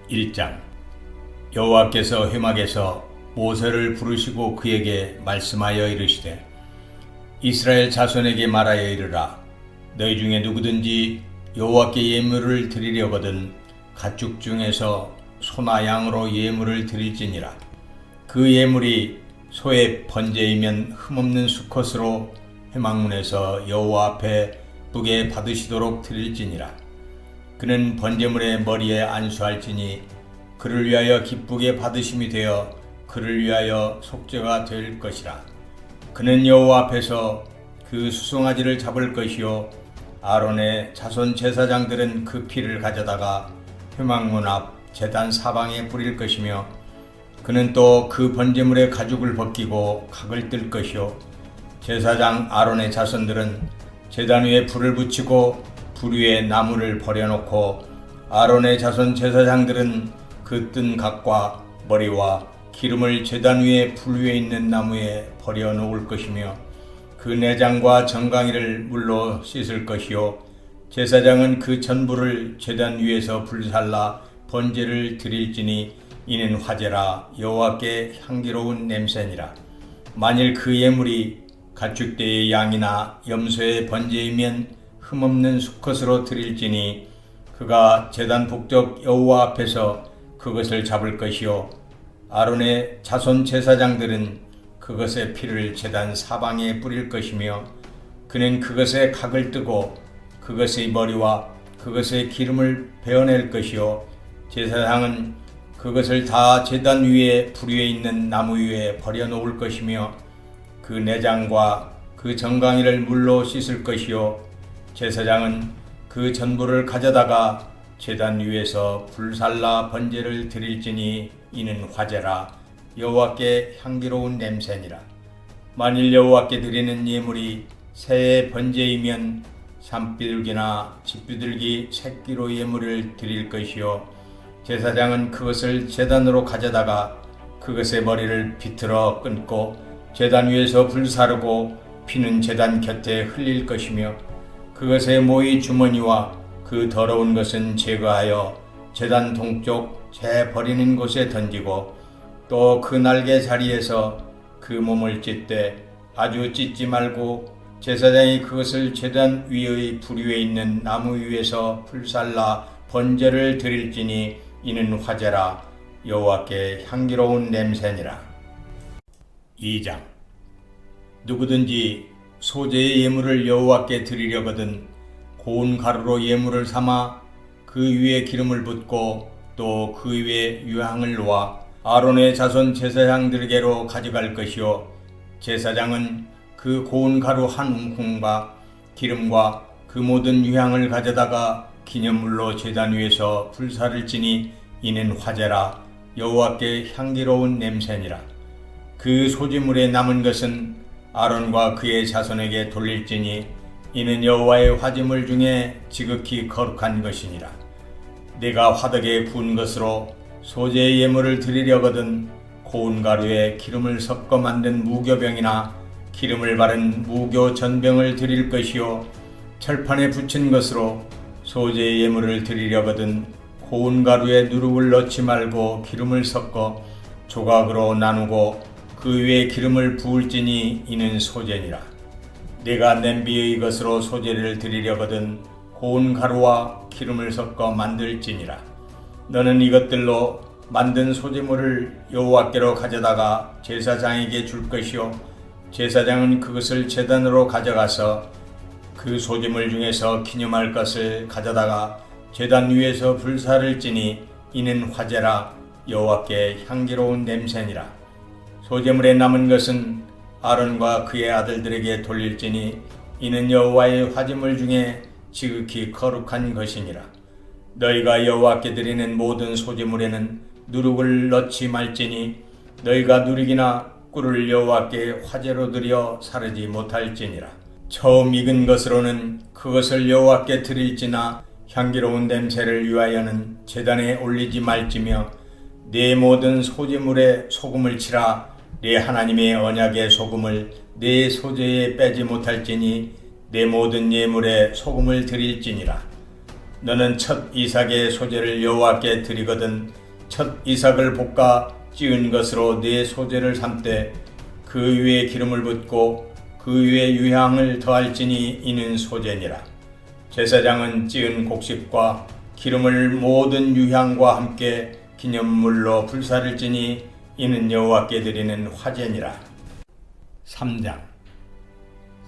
1장. 여호와께서 회막에서 모세를 부르시고 그에게 말씀하여 이르시되 이스라엘 자손에게 말하여 이르라. 너희 중에 누구든지 여호와께 예물을 드리려거든 가축 중에서 소나 양으로 예물을 드릴지니라. 그 예물이 소의 번제이면 흠없는 수컷으로 회막문에서 여호와 앞에 기쁘게 받으시도록 드릴지니라. 그는 번제물의 머리에 안수할지니 그를 위하여 기쁘게 받으심이 되어 그를 위하여 속죄가 될 것이라. 그는 여호와 앞에서 그 수송아지를 잡을 것이요 아론의 자손 제사장들은 그 피를 가져다가 회막문 앞 제단 사방에 뿌릴 것이며 그는 또 그 번제물의 가죽을 벗기고 각을 뜰 것이요 제사장 아론의 자손들은 제단 위에 불을 붙이고 불 위에 나무를 버려놓고 아론의 자손 제사장들은 그 뜬 각과 머리와 기름을 제단 위에 불 위에 있는 나무에 버려놓을 것이며 그 내장과 정강이를 물로 씻을 것이요 제사장은 그 전부를 제단 위에서 불살라 번제를 드릴지니 이는 화제라 여호와께 향기로운 냄새니라. 만일 그 예물이 가축대의 양이나 염소의 번제이면 흠없는 수컷으로 드릴지니 그가 제단 북쪽 여호와 앞에서 그것을 잡을 것이요 아론의 자손 제사장들은 그것의 피를 제단 사방에 뿌릴 것이며 그는 그것의 각을 뜨고 그것의 머리와 그것의 기름을 베어낼 것이요 제사장은 그것을 다 제단 위에 불 위에 있는 나무 위에 버려놓을 것이며 그 내장과 그 정강이를 물로 씻을 것이요 제사장은 그 전부를 가져다가 제단 위에서 불살라 번제를 드릴지니 이는 화제라 여호와께 향기로운 냄새니라. 만일 여호와께 드리는 예물이 새의 번제이면 산비둘기나 집비둘기 새끼로 예물을 드릴 것이요 제사장은 그것을 제단으로 가져다가 그것의 머리를 비틀어 끊고 제단 위에서 불사르고 피는 제단 곁에 흘릴 것이며 그것의 모이 주머니와 그 더러운 것은 제거하여 제단 동쪽 재 버리는 곳에 던지고 또 그 날개 자리에서 그 몸을 찢되 아주 찢지 말고 제사장이 그것을 제단 위의 불 위에 있는 나무 위에서 불살라 번제를 드릴지니 이는 화제라 여호와께 향기로운 냄새니라. 2장. 누구든지 소제의 예물을 여호와께 드리려거든 고운 가루로 예물을 삼아 그 위에 기름을 붓고 또 그 위에 유향을 놓아 아론의 자손 제사장들에게로 가져갈 것이요 제사장은 그 고운 가루 한 움큼과 기름과 그 모든 유향을 가져다가 기념물로 제단 위에서 불사를지니 이는 화제라 여호와께 향기로운 냄새니라. 그 소지물에 남은 것은 아론과 그의 자손에게 돌릴지니 이는 여호와의 화제물 중에 지극히 거룩한 것이니라. 내가 화덕에 구운 것으로 소제의 예물을 드리려거든 고운 가루에 기름을 섞어 만든 무교병이나 기름을 바른 무교 전병을 드릴 것이요 철판에 붙인 것으로 소제의 예물을 드리려거든 고운 가루에 누룩을 넣지 말고 기름을 섞어 조각으로 나누고 그 위에 기름을 부을지니 이는 소제니라. 내가 냄비의 것으로 소제를 드리려거든 고운 가루와 기름을 섞어 만들지니라. 너는 이것들로 만든 소제물을 여호와께로 가져다가 제사장에게 줄 것이요 제사장은 그것을 제단으로 가져가서 그 소제물 중에서 기념할 것을 가져다가 제단 위에서 불사를지니 이는 화제라 여호와께 향기로운 냄새니라. 소제물에 남은 것은 아론과 그의 아들들에게 돌릴지니 이는 여호와의 화제물 중에 지극히 거룩한 것이니라. 너희가 여호와께 드리는 모든 소제물에는 누룩을 넣지 말지니 너희가 누룩이나 꿀을 여호와께 화제로 드려 사르지 못할지니라. 처음 익은 것으로는 그것을 여호와께 드릴지나 향기로운 냄새를 위하여는 제단에 올리지 말지며 네 모든 소제물에 소금을 치라. 네 하나님의 언약의 소금을 네 소제에 빼지 못할지니 내 모든 예물에 소금을 드릴지니라. 너는 첫 이삭의 소재를 여호와께 드리거든 첫 이삭을 볶아 찌은 것으로 네 소재를 삼되 그 위에 기름을 붓고 그 위에 유향을 더할지니 이는 소재니라. 제사장은 찌은 곡식과 기름을 모든 유향과 함께 기념물로 불사를지니 이는 여호와께 드리는 화제니라. 3장.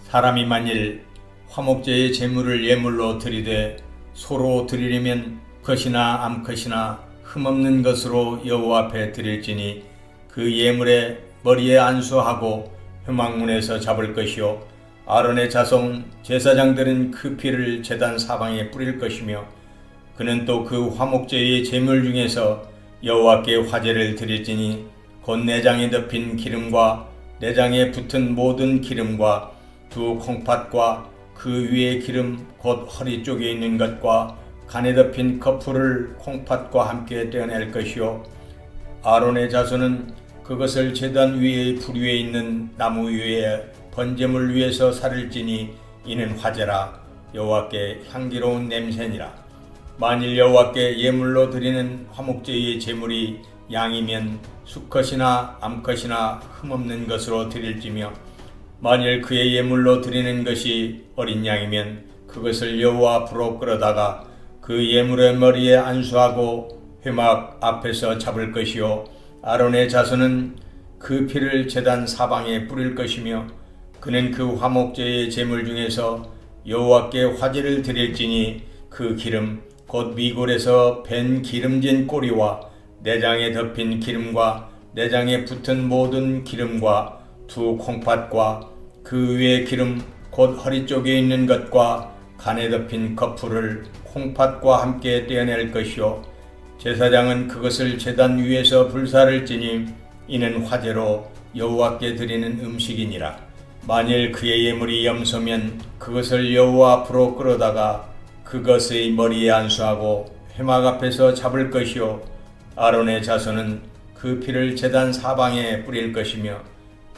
사람이 만일 화목제의 제물을 예물로 드리되 소로 드리려면 컷이나 암컷이나 흠없는 것으로 여호와 앞에 드릴지니 그 예물의 머리에 안수하고 회막문에서 잡을 것이요 아론의 자손 제사장들은 그 피를 제단 사방에 뿌릴 것이며 그는 또 그 화목제의 제물 중에서 여호와께 화제를 드릴지니 곧 내장에 덮인 기름과 내장에 붙은 모든 기름과 두 콩팥과 그 위에 기름 곧 허리 쪽에 있는 것과 간에 덮인 커플을 콩팥과 함께 떼어낼 것이요 아론의 자손은 그것을 제단 위의 불 위에 있는 나무 위에 번제물 위에서 살을지니 이는 화제라. 여호와께 향기로운 냄새니라. 만일 여호와께 예물로 드리는 화목제의 제물이 양이면 수컷이나 암컷이나 흠없는 것으로 드릴지며 만일 그의 예물로 드리는 것이 어린 양이면 그것을 여호와 앞으로 끌어다가 그 예물의 머리에 안수하고 회막 앞에서 잡을 것이요 아론의 자손은 그 피를 제단 사방에 뿌릴 것이며 그는 그 화목제의 제물 중에서 여호와께 화제를 드릴지니 그 기름 곧 미골에서 밴 기름진 꼬리와 내장에 덮인 기름과 내장에 붙은 모든 기름과 두 콩팥과 그 위에 기름 곧 허리 쪽에 있는 것과 간에 덮인 커플을 콩팥과 함께 떼어낼 것이요 제사장은 그것을 제단 위에서 불사를 지니 이는 화제로 여호와께 드리는 음식이니라. 만일 그의 예물이 염소면 그것을 여호와 앞으로 끌어다가 그것의 머리에 안수하고 회막 앞에서 잡을 것이요 아론의 자손은 그 피를 제단 사방에 뿌릴 것이며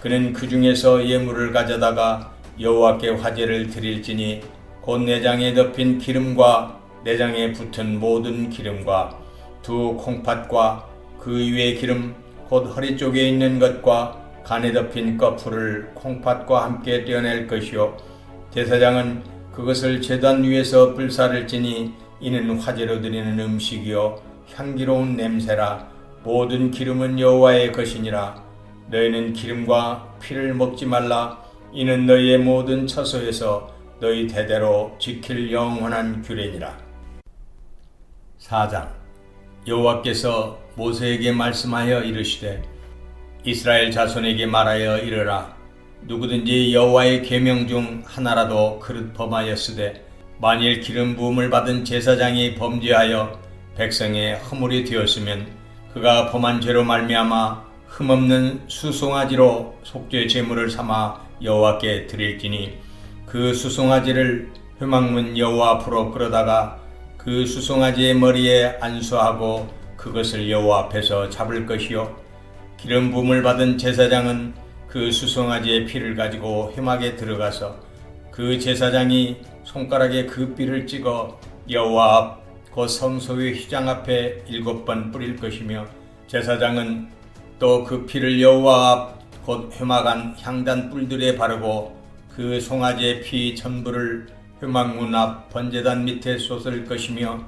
그는 그 중에서 예물을 가져다가 여호와께 화제를 드릴지니 곧 내장에 덮인 기름과 내장에 붙은 모든 기름과 두 콩팥과 그 위에 기름 곧 허리 쪽에 있는 것과 간에 덮인 꺼풀을 콩팥과 함께 떼어낼 것이요 제사장은 그것을 제단 위에서 불사를 지니 이는 화제로 드리는 음식이요 향기로운 냄새라. 모든 기름은 여호와의 것이니라. 너희는 기름과 피를 먹지 말라. 이는 너희의 모든 처소에서 너희 대대로 지킬 영원한 규례니라. 4장. 여호와께서 모세에게 말씀하여 이르시되 이스라엘 자손에게 말하여 이르라. 누구든지 여호와의 계명 중 하나라도 그릇 범하였으되 만일 기름 부음을 받은 제사장이 범죄하여 백성의 허물이 되었으면 그가 범한 죄로 말미암아 흠없는 수송아지로 속죄 제물을 삼아 여호와께 드릴지니 그 수송아지를 회막문 여호와 앞으로 끌어다가 그 수송아지의 머리에 안수하고 그것을 여호와 앞에서 잡을 것이요 기름 부음을 받은 제사장은 그 수송아지의 피를 가지고 회막에 들어가서 그 제사장이 손가락에 그 삐를 찍어 여호와 앞 곧 성소의 휘장 앞에 7번 뿌릴 것이며 제사장은 또 그 피를 여호와 앞 곧 회막 안 향단 뿔들에 바르고 그 송아지의 피 전부를 회막문 앞 번제단 밑에 쏟을 것이며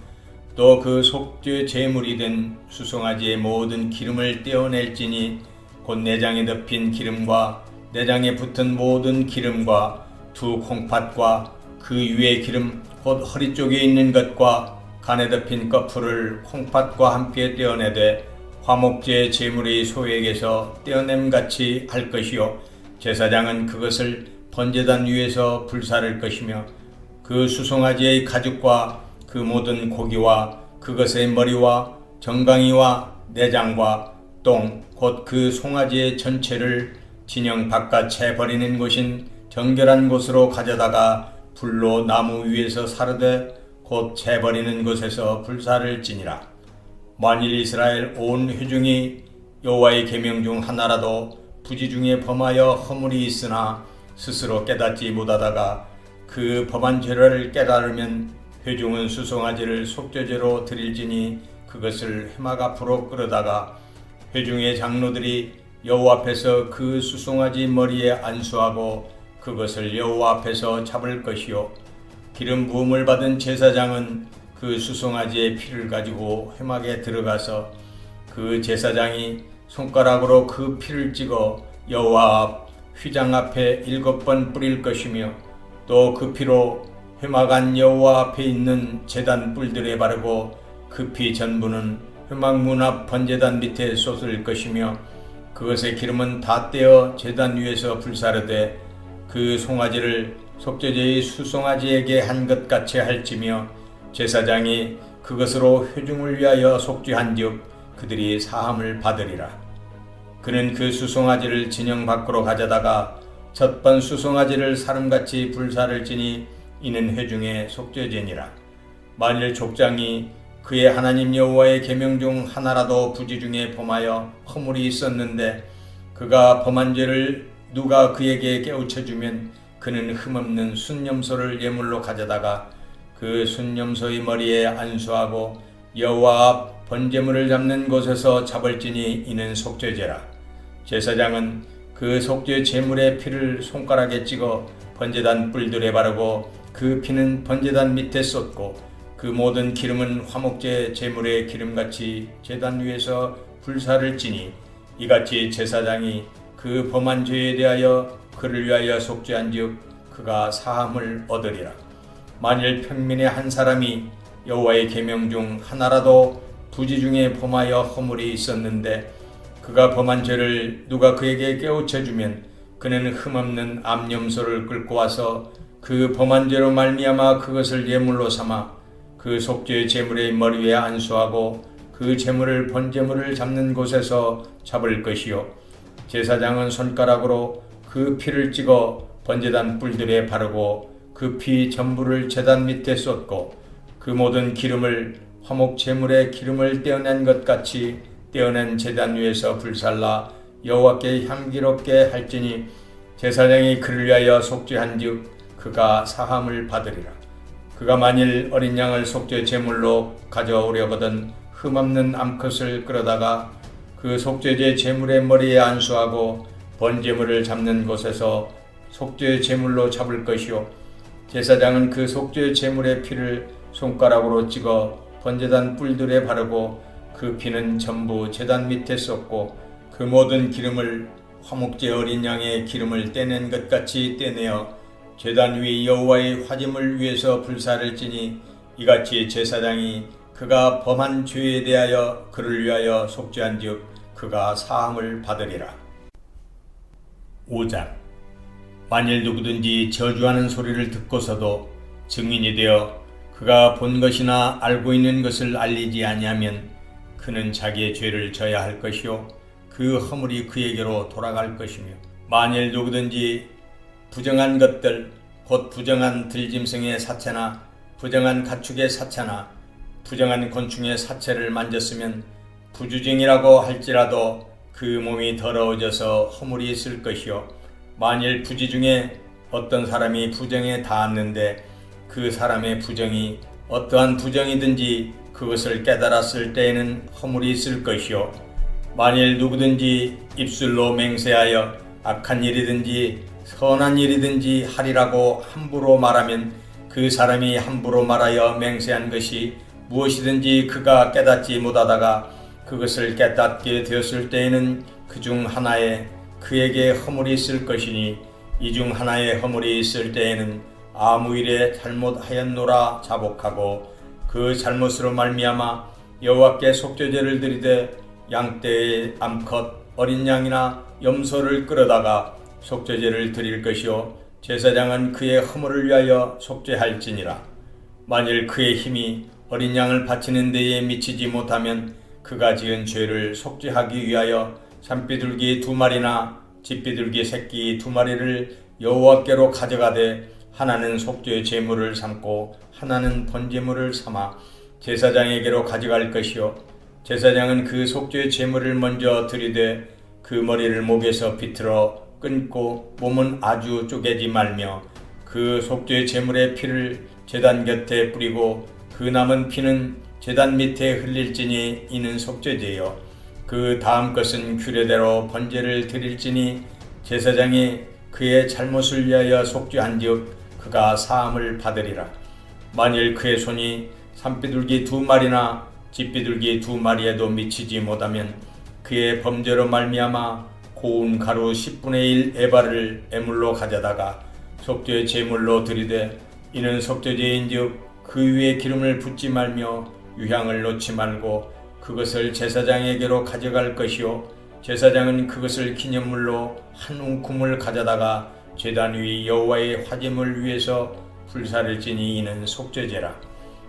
또 그 속죄 제물이 된 수송아지의 모든 기름을 떼어낼지니 곧 내장에 덮인 기름과 내장에 붙은 모든 기름과 두 콩팥과 그 위에 기름 곧 허리 쪽에 있는 것과 간에 덮인 꺼풀을 콩팥과 함께 떼어내되 화목제 제물의 소에게서 떼어냄같이 할 것이요 제사장은 그것을 번제단 위에서 불사를 것이며 그 수송아지의 가죽과 그 모든 고기와 그것의 머리와 정강이와 내장과 똥 곧 그 송아지의 전체를 진영 바깥에 버리는 곳인 정결한 곳으로 가져다가 불로 나무 위에서 사르되 곧 재버리는 곳에서 불사를 지니라. 만일 이스라엘 온 회중이 여호와의 계명 중 하나라도 부지 중에 범하여 허물이 있으나 스스로 깨닫지 못하다가 그 범한 죄를 깨달으면 회중은 수송아지를 속죄제로 드릴지니 그것을 회막 앞으로 끌어다가 회중의 장로들이 여호와 앞에서 그 수송아지 머리에 안수하고 그것을 여호와 앞에서 잡을 것이요 기름 부음을 받은 제사장은 그 수송아지의 피를 가지고 회막에 들어가서 그 제사장이 손가락으로 그 피를 찍어 여호와 앞 휘장 앞에 7번 뿌릴 것이며 또 그 피로 회막 안 여호와 앞에 있는 제단 뿔들에 바르고 그 피 전부는 회막 문 앞 번제단 밑에 쏟을 것이며 그것의 기름은 다 떼어 제단 위에서 불사르되 그 송아지를 속죄제의 수송아지에게 한 것 같이 할지며 제사장이 그것으로 회중을 위하여 속죄한즉 그들이 사함을 받으리라. 그는 그 수송아지를 진영 밖으로 가져다가 첫번 수송아지를 사름같이 불사를지니 이는 회중의 속죄제니라. 만일 족장이 그의 하나님 여호와의 계명 중 하나라도 부지 중에 범하여 허물이 있었는데 그가 범한 죄를 누가 그에게 깨우쳐주면 그는 흠없는 순염소를 예물로 가져다가 그 순염소의 머리에 안수하고 여호와 앞 번제물을 잡는 곳에서 잡을지니 이는 속죄제라. 제사장은 그 속죄 제물의 피를 손가락에 찍어 번제단 뿔들에 바르고 그 피는 번제단 밑에 쏟고 그 모든 기름은 화목제 제물의 기름같이 제단 위에서 불사를 지니 이같이 제사장이 그 범한 죄에 대하여 그를 위하여 속죄한즉 그가 사함을 얻으리라. 만일 평민의 한 사람이 여호와의 계명 중 하나라도 부지 중에 범하여 허물이 있었는데 그가 범한 죄를 누가 그에게 깨우쳐주면 그는 흠없는 암염소를 끌고 와서 그 범한 죄로 말미암아 그것을 예물로 삼아 그 속죄 제물의 머리 위에 안수하고 그 제물을 번제물을 잡는 곳에서 잡을 것이요 제사장은 손가락으로 그 피를 찍어 번제단 뿔들에 바르고 그 피 전부를 제단 밑에 쏟고 그 모든 기름을 화목 제물의 기름을 떼어낸 것 같이 떼어낸 제단 위에서 불살라 여호와께 향기롭게 할지니 제사장이 그를 위하여 속죄한즉 그가 사함을 받으리라. 그가 만일 어린 양을 속죄 제물로 가져오려거든 흠없는 암컷을 끌어다가 그 속죄제 제물의 머리에 안수하고 번제물을 잡는 곳에서 속죄 제물로 잡을 것이요 제사장은 그 속죄 제물의 피를 손가락으로 찍어 번제단 뿔들에 바르고 그 피는 전부 제단 밑에 쏟고 그 모든 기름을 화목제 어린 양의 기름을 떼낸 것 같이 떼내어 제단 위 여호와의 화짐을 위해서 불사를 지니 이같이 제사장이 그가 범한 죄에 대하여 그를 위하여 속죄한즉 그가 사함을 받으리라. 5장 만일 누구든지 저주하는 소리를 듣고서도 증인이 되어 그가 본 것이나 알고 있는 것을 알리지 아니하면 그는 자기의 죄를 져야 할 것이요 그 허물이 그에게로 돌아갈 것이며 만일 누구든지 부정한 것들 곧 부정한 들짐승의 사체나 부정한 가축의 사체나 부정한 곤충의 사체를 만졌으면 부주증이라고 할지라도 그 몸이 더러워져서 허물이 있을 것이요 만일 부지 중에 어떤 사람이 부정에 닿았는데 그 사람의 부정이 어떠한 부정이든지 그것을 깨달았을 때에는 허물이 있을 것이요 만일 누구든지 입술로 맹세하여 악한 일이든지 선한 일이든지 하리라고 함부로 말하면 그 사람이 함부로 말하여 맹세한 것이 무엇이든지 그가 깨닫지 못하다가 그것을 깨닫게 되었을 때에는 그 중 하나에 그에게 허물이 있을 것이니 이 중 하나에 허물이 있을 때에는 아무 일에 잘못하였노라 자복하고 그 잘못으로 말미암아 여호와께 속죄제를 드리되 양떼의 암컷 어린 양이나 염소를 끌어다가 속죄제를 드릴 것이요 제사장은 그의 허물을 위하여 속죄할지니라. 만일 그의 힘이 어린 양을 바치는 데에 미치지 못하면 그가 지은 죄를 속죄하기 위하여 산비둘기 2마리나 집비둘기 새끼 2마리를 여호와께로 가져가되 하나는 속죄 제물을 삼고 하나는 번제물을 삼아 제사장에게로 가져갈 것이요 제사장은 그 속죄 제물을 먼저 드리되 그 머리를 목에서 비틀어 끊고 몸은 아주 쪼개지 말며 그 속죄 제물의 피를 제단 곁에 뿌리고 그 남은 피는 제단 밑에 흘릴지니 이는 속죄제요. 그 다음 것은 규례대로 번제를 드릴지니 제사장이 그의 잘못을 위하여 속죄한즉 그가 사함을 받으리라. 만일 그의 손이 산비둘기 2마리나 집비둘기 2마리에도 미치지 못하면 그의 범죄로 말미암아 고운 가루 10분의 1 에바를 애물로 가져다가 속죄 제물로 드리되 이는 속죄제인즉 그 위에 기름을 붓지 말며 유향을 놓지 말고 그것을 제사장에게로 가져갈 것이요 제사장은 그것을 기념물로 한 움큼을 가져다가 제단 위 여호와의 화제물 위에서 불사를 지니 이는 속죄제라.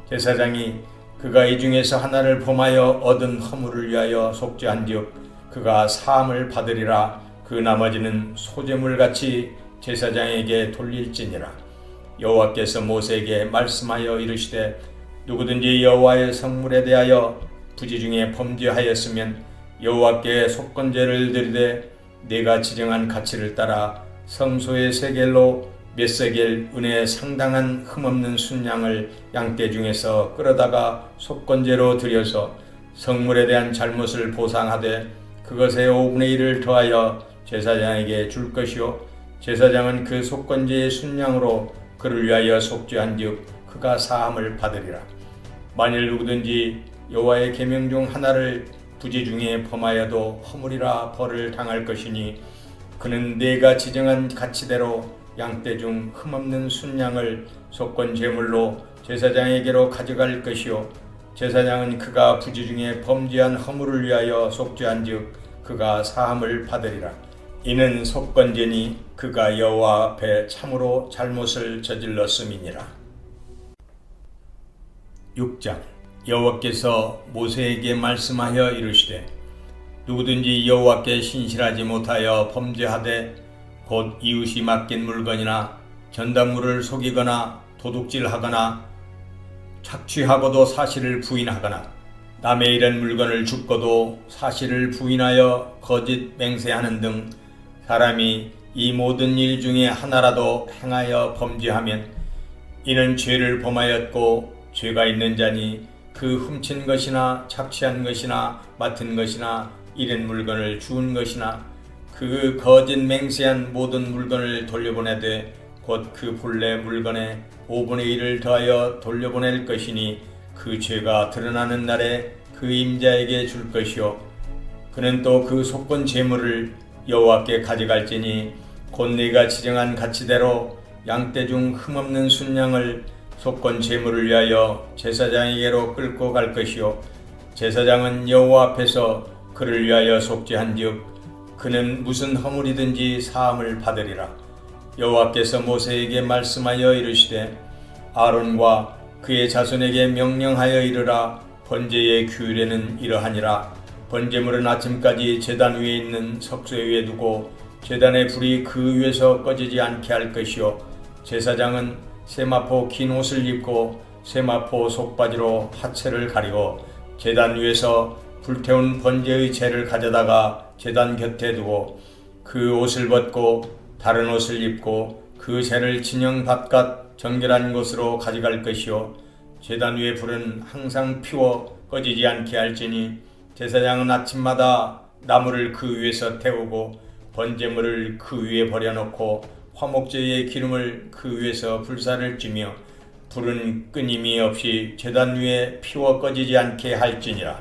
제사장이 그가 이 중에서 하나를 범하여 얻은 허물을 위하여 속죄한즉 그가 사함을 받으리라. 그 나머지는 소제물같이 제사장에게 돌릴지니라. 여호와께서 모세에게 말씀하여 이르시되 누구든지 여호와의 성물에 대하여 부지 중에 범죄하였으면 여호와께 속건제를 드리되 네가 지정한 가치를 따라 성소의 세겔로 몇 세겔 은에 상당한 흠없는 순양을 양떼 중에서 끌어다가 속건제로 드려서 성물에 대한 잘못을 보상하되 그것의 5분의 1을 더하여 제사장에게 줄 것이요 제사장은 그 속건제의 순양으로 그를 위하여 속죄한즉 그가 사함을 받으리라. 만일 누구든지 여호와의 계명 중 하나를 부지 중에 범하여도 허물이라 벌을 당할 것이니 그는 네가 지정한 가치대로 양떼 중 흠없는 순양을 속건 제물로 제사장에게로 가져갈 것이요 제사장은 그가 부지 중에 범죄한 허물을 위하여 속죄한즉 그가 사함을 받으리라. 이는 속건제니 그가 여호와 앞에 참으로 잘못을 저질렀음이니라. 6장. 여호와께서 모세에게 말씀하여 이르시되 누구든지 여호와께 신실하지 못하여 범죄하되 곧 이웃이 맡긴 물건이나 전단물을 속이거나 도둑질하거나 착취하고도 사실을 부인하거나 남의 이런 물건을 줍고도 사실을 부인하여 거짓 맹세하는 등 사람이 이 모든 일 중에 하나라도 행하여 범죄하면 이는 죄를 범하였고 죄가 있는 자니 그 훔친 것이나 착취한 것이나 맡은 것이나 잃은 물건을 주운 것이나 그 거짓 맹세한 모든 물건을 돌려보내되 곧 그 본래 물건의 5분의 1을 더하여 돌려보낼 것이니 그 죄가 드러나는 날에 그 임자에게 줄 것이요 그는 또 그 속건 제물을 여호와께 가져갈지니 곧 네가 지정한 가치대로 양떼 중 흠없는 순양을 속건 제물을 위하여 제사장에게로 끌고 갈 것이요 제사장은 여호와 앞에서 그를 위하여 속죄한즉 그는 무슨 허물이든지 사함을 받으리라. 여호와께서 모세에게 말씀하여 이르시되 아론과 그의 자손에게 명령하여 이르라. 번제의 규례는 이러하니라. 번제물은 아침까지 제단 위에 있는 석쇠 위에 두고 제단의 불이 그 위에서 꺼지지 않게 할 것이요 제사장은 세마포 긴 옷을 입고 세마포 속바지로 하체를 가리고 제단 위에서 불태운 번제의 재를 가져다가 제단 곁에 두고 그 옷을 벗고 다른 옷을 입고 그 재를 진영 바깥 정결한 곳으로 가져갈 것이요 제단 위의 불은 항상 피워 꺼지지 않게 할지니 제사장은 아침마다 나무를 그 위에서 태우고 번제물을 그 위에 버려놓고 화목제의 기름을 그 위에서 불사를 찌며 불은 끊임이 없이 제단 위에 피워 꺼지지 않게 할지니라.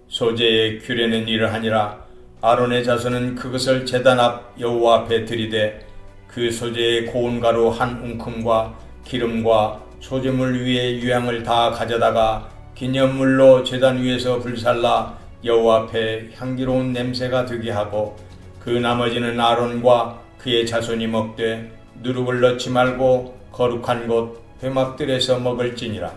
소제의 규례는 이러하니라. 아론의 자손은 그것을 제단 앞 여호와 앞에 들이되 그 소제의 고운 가루 한 웅큼과 기름과 소제물 위에 유향을 다 가져다가 기념물로 제단 위에서 불살라 여호와 앞에 향기로운 냄새가 되게 하고 그 나머지는 아론과 그의 자손이 먹되 누룩을 넣지 말고 거룩한 곳 회막들에서 먹을지니라.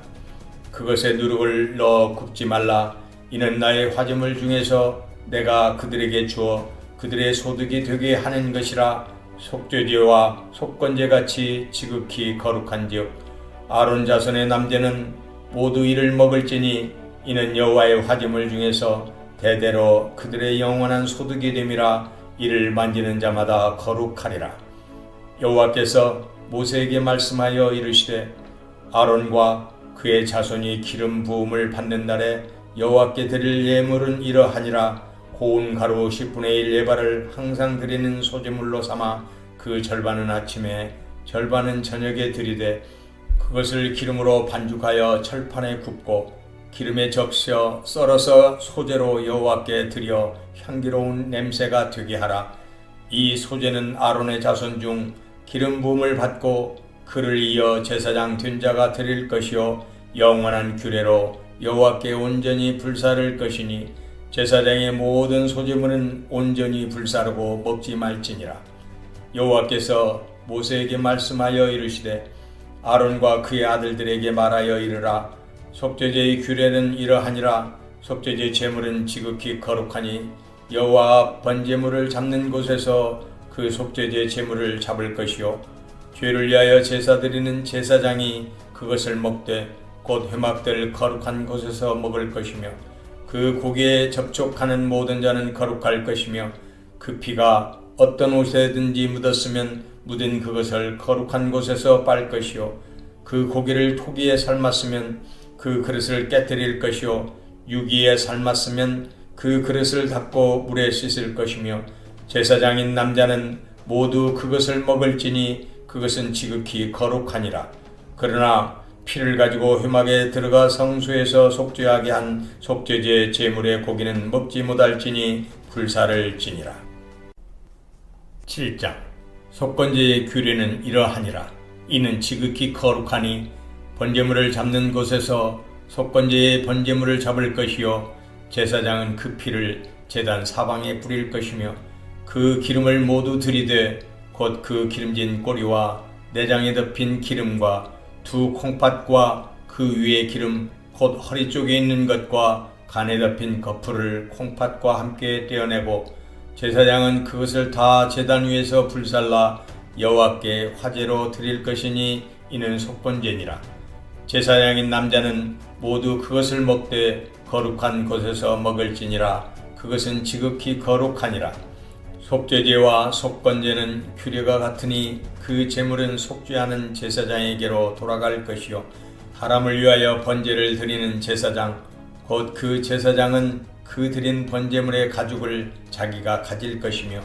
그것에 누룩을 넣어 굽지 말라. 이는 나의 화제물 중에서 내가 그들에게 주어 그들의 소득이 되게 하는 것이라. 속죄제와 속건제같이 지극히 거룩한즉 아론 자손의 남자는 모두 이를 먹을지니 이는 여호와의 화제물 중에서 대대로 그들의 영원한 소득이 됨이라. 이를 만지는 자마다 거룩하리라. 여호와께서 모세에게 말씀하여 이르시되 아론과 그의 자손이 기름 부음을 받는 날에 여호와께 드릴 예물은 이러하니라. 고운 가루 10분의 1 예발을 항상 드리는 소제물로 삼아 그 절반은 아침에 절반은 저녁에 드리되 그것을 기름으로 반죽하여 철판에 굽고 기름에 적셔 썰어서 소제로 여호와께 드려 향기로운 냄새가 되게 하라. 이 소제는 아론의 자손 중 기름 부음을 받고 그를 이어 제사장 된 자가 드릴 것이요 영원한 규례로 여호와께 온전히 불사를 것이니 제사장의 모든 소제물은 온전히 불사르고 먹지 말지니라. 여호와께서 모세에게 말씀하여 이르시되 아론과 그의 아들들에게 말하여 이르라. 속죄제의 규례는 이러하니라. 속죄제 제물은 지극히 거룩하니 여호와 번제물을 잡는 곳에서 그 속죄제 제물을 잡을 것이요 죄를 위하여 제사 드리는 제사장이 그것을 먹되 곧 회막될 거룩한 곳에서 먹을 것이며 그 고기에 접촉하는 모든 자는 거룩할 것이며 그 피가 어떤 옷에든지 묻었으면 묻은 그것을 거룩한 곳에서 빨 것이요 그 고기를 토기에 삶았으면 그 그릇을 깨뜨릴 것이요 유기에 삶았으면 그 그릇을 닦고 물에 씻을 것이며 제사장인 남자는 모두 그것을 먹을지니 그것은 지극히 거룩하니라. 그러나 피를 가지고 회막에 들어가 성소에서 속죄하게 한 속죄제 제물의 고기는 먹지 못할지니 불사를 지니라. 7장 속건제의 규례는 이러하니라. 이는 지극히 거룩하니 번제물을 잡는 곳에서 속건제의 번제물을 잡을 것이요 제사장은 그 피를 제단 사방에 뿌릴 것이며 그 기름을 모두 들이되 곧 그 기름진 꼬리와 내장에 덮인 기름과 두 콩팥과 그 위의 기름 곧 허리 쪽에 있는 것과 간에 덮인 거풀을 콩팥과 함께 떼어내고 제사장은 그것을 다 제단 위에서 불살라 여호와께 화제로 드릴 것이니 이는 속건제니라. 제사장인 남자는 모두 그것을 먹되 거룩한 곳에서 먹을지니라. 그것은 지극히 거룩하니라. 속죄제와 속건제는 규례가 같으니 그 제물은 속죄하는 제사장에게로 돌아갈 것이요 사람을 위하여 번제를 드리는 제사장 곧 그 제사장은 그 드린 번제물의 가죽을 자기가 가질 것이며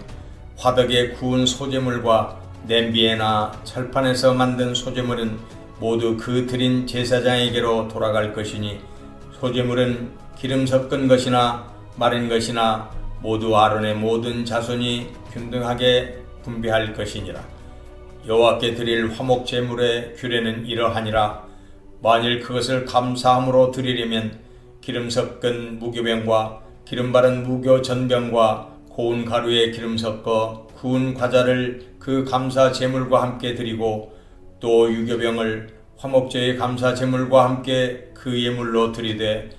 화덕에 구운 소제물과 냄비에나 철판에서 만든 소제물은 모두 그 드린 제사장에게로 돌아갈 것이니 소제물은 기름 섞은 것이나 마른 것이나 모두 아론의 모든 자손이 균등하게 분배할 것이니라. 여호와께 드릴 화목 제물의 규례는 이러하니라. 만일 그것을 감사함으로 드리려면 기름 섞은 무교병과 기름 바른 무교 전병과 고운 가루에 기름 섞어 구운 과자를 그 감사 제물과 함께 드리고 또 유교병을 화목제의 감사 제물과 함께 그 예물로 드리되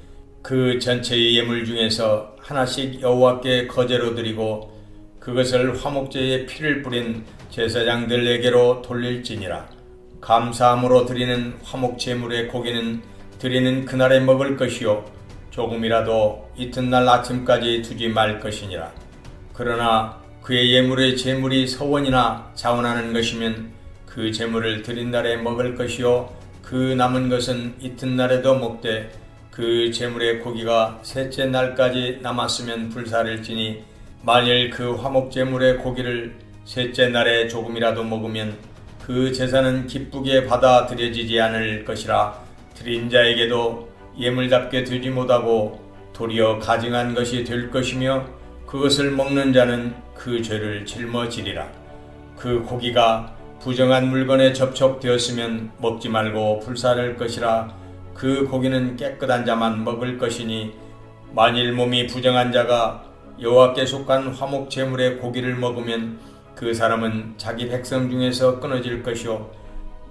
그 전체의 예물 중에서 하나씩 여호와께 거제로 드리고 그것을 화목제에 피를 뿌린 제사장들에게로 돌릴지니라. 감사함으로 드리는 화목 제물의 고기는 드리는 그날에 먹을 것이요 조금이라도 이튿날 아침까지 두지 말 것이니라. 그러나 그의 예물의 제물이 서원이나 자원하는 것이면 그 제물을 드린 날에 먹을 것이요 그 남은 것은 이튿날에도 먹되 그 제물의 고기가 셋째 날까지 남았으면 불사를 지니 만일 그 화목 제물의 고기를 셋째 날에 조금이라도 먹으면 그 제사는 기쁘게 받아들여지지 않을 것이라. 드린 자에게도 예물답게 되지 못하고 도리어 가증한 것이 될 것이며 그것을 먹는 자는 그 죄를 짊어지리라. 그 고기가 부정한 물건에 접촉되었으면 먹지 말고 불사를 것이라. 그 고기는 깨끗한 자만 먹을 것이니 만일 몸이 부정한 자가 여호와께 속한 화목 제물의 고기를 먹으면 그 사람은 자기 백성 중에서 끊어질 것이요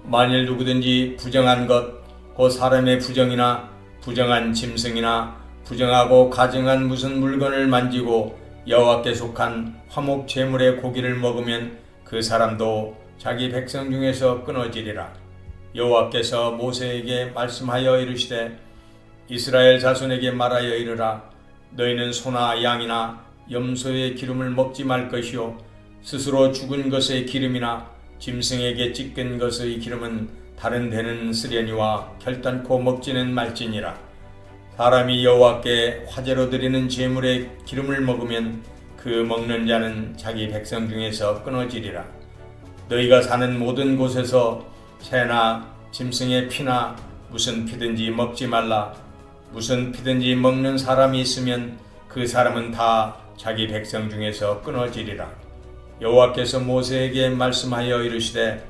만일 누구든지 부정한 것 곧 사람의 부정이나 부정한 짐승이나 부정하고 가증한 무슨 물건을 만지고 여호와께 속한 화목 제물의 고기를 먹으면 그 사람도 자기 백성 중에서 끊어지리라. 여호와께서 모세에게 말씀하여 이르시되 이스라엘 자손에게 말하여 이르라. 너희는 소나 양이나 염소의 기름을 먹지 말 것이요 스스로 죽은 것의 기름이나 짐승에게 찢긴 것의 기름은 다른 데는 쓰려니와 결단코 먹지는 말지니라. 사람이 여호와께 화제로 드리는 제물의 기름을 먹으면 그 먹는 자는 자기 백성 중에서 끊어지리라. 너희가 사는 모든 곳에서 새나 짐승의 피나 무슨 피든지 먹지 말라. 무슨 피든지 먹는 사람이 있으면 그 사람은 다 자기 백성 중에서 끊어지리라. 여호와께서 모세에게 말씀하여 이르시되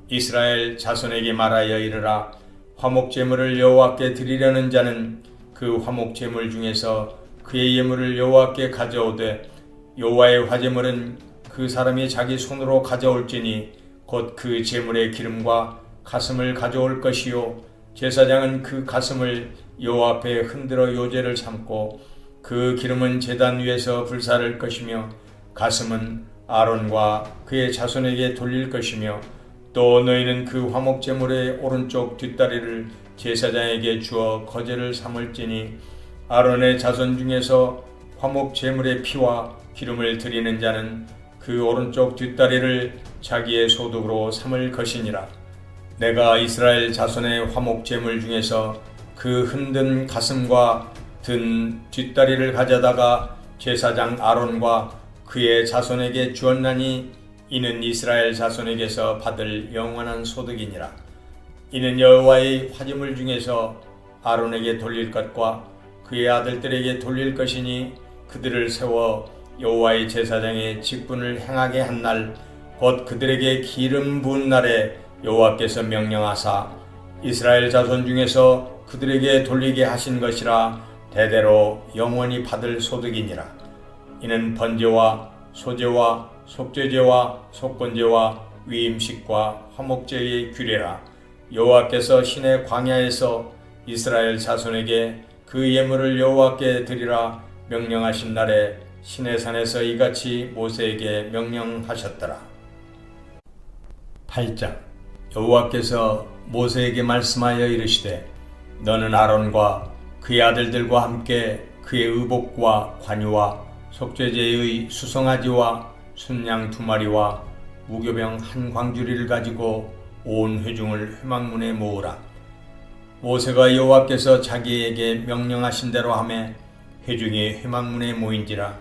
이스라엘 자손에게 말하여 이르라. 화목제물을 여호와께 드리려는 자는 그 화목제물 중에서 그의 예물을 여호와께 가져오되 여호와의 화제물은 그 사람이 자기 손으로 가져올지니 곧 그 제물의 기름과 가슴을 가져올 것이요 제사장은 그 가슴을 여호와 앞에 흔들어 요제를 삼고 그 기름은 제단 위에서 불사를 것이며 가슴은 아론과 그의 자손에게 돌릴 것이며 또 너희는 그 화목제물의 오른쪽 뒷다리를 제사장에게 주어 거제를 삼을지니 아론의 자손 중에서 화목제물의 피와 기름을 드리는 자는 그 오른쪽 뒷다리를 자기의 소득으로 삼을 것이니라. 내가 이스라엘 자손의 화목제물 중에서 그 흔든 가슴과 든 뒷다리를 가져다가 제사장 아론과 그의 자손에게 주었나니 이는 이스라엘 자손에게서 받을 영원한 소득이니라. 이는 여호와의 화제물 중에서 아론에게 돌릴 것과 그의 아들들에게 돌릴 것이니 그들을 세워 여호와의 제사장의 직분을 행하게 한 날 곧 그들에게 기름 부은 날에 여호와께서 명령하사 이스라엘 자손 중에서 그들에게 돌리게 하신 것이라 대대로 영원히 받을 소득이니라. 이는 번제와 소제와 속죄제와 속건제와 위임식과 화목제의 규례라. 여호와께서 신의 광야에서 이스라엘 자손에게 그 예물을 여호와께 드리라 명령하신 날에 신의 산에서 이같이 모세에게 명령하셨더라. 8장. 여호와께서 모세에게 말씀하여 이르시되 너는 아론과 그의 아들들과 함께 그의 의복과 관유와 속죄제의 수송아지와 순양 2마리와 무교병 한 광주리를 가지고 온 회중을 회막문에 모으라. 모세가 여호와께서 자기에게 명령하신 대로 하매 회중이 회막문에 모인지라.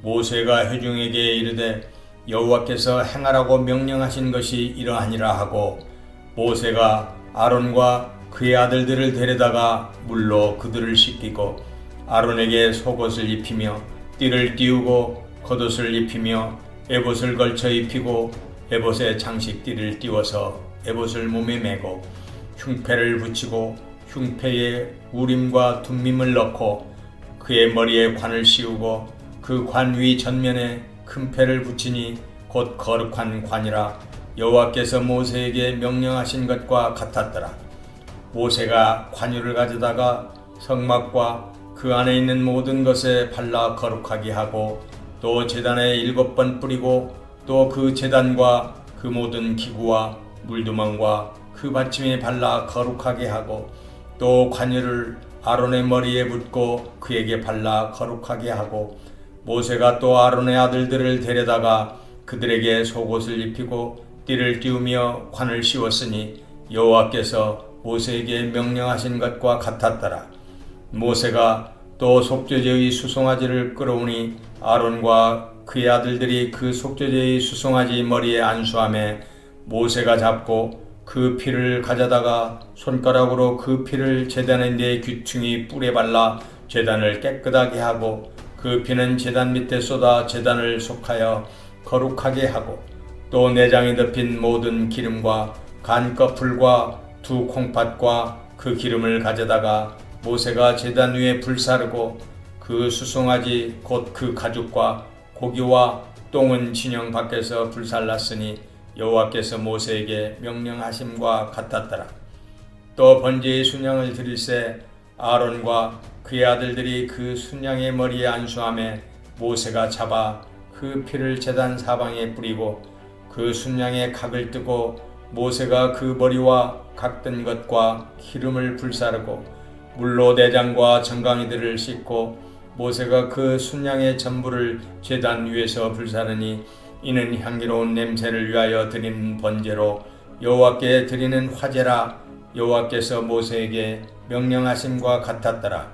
모세가 회중에게 이르되 여호와께서 행하라고 명령하신 것이 이러하니라 하고 모세가 아론과 그의 아들들을 데려다가 물로 그들을 씻기고 아론에게 속옷을 입히며 띠를 띄우고 겉옷을 입히며 에봇을 걸쳐 입히고 에봇에 장식띠를 띄워서 에봇을 몸에 메고 흉패를 붙이고 흉패에 우림과 둠밈을 넣고 그의 머리에 관을 씌우고 그 관 위 전면에 큰 패를 붙이니 곧 거룩한 관이라. 여호와께서 모세에게 명령하신 것과 같았더라. 모세가 관유를 가져다가 성막과 그 안에 있는 모든 것에 발라 거룩하게 하고 또 제단에 7번 뿌리고 또 그 제단과 그 모든 기구와 물두멍과 그 받침에 발라 거룩하게 하고 또 관유를 아론의 머리에 붓고 그에게 발라 거룩하게 하고 모세가 또 아론의 아들들을 데려다가 그들에게 속옷을 입히고 띠를 띄우며 관을 씌웠으니 여호와께서 모세에게 명령하신 것과 같았더라. 모세가 또 속죄제의 수송아지를 끌어오니 아론과 그의 아들들이 그 속죄제의 수송아지 머리에 안수하며 모세가 잡고 그 피를 가져다가 손가락으로 그 피를 제단의 네 귀퉁이 뿔에 발라 제단을 깨끗하게 하고 그 피는 제단 밑에 쏟아 제단을 속하여 거룩하게 하고 또 내장이 덮인 모든 기름과 간꺼풀과 2 콩팥과 그 기름을 가져다가 모세가 제단 위에 불사르고 그 수송아지 곧 그 가죽과 고기와 똥은 진영 밖에서 불살랐으니 여호와께서 모세에게 명령하심과 같았더라. 또 번제의 순양을 드릴새 아론과 그의 아들들이 그 순양의 머리에 안수하며 모세가 잡아 그 피를 제단 사방에 뿌리고 그 순양의 각을 뜨고 모세가 그 머리와 각든 것과 기름을 불사르고 물로 내장과 정강이들을 씻고 모세가 그 순양의 전부를 제단 위에서 불사르니 이는 향기로운 냄새를 위하여 드리는 번제로 여호와께 드리는 화제라 여호와께서 모세에게 명령하심과 같았더라.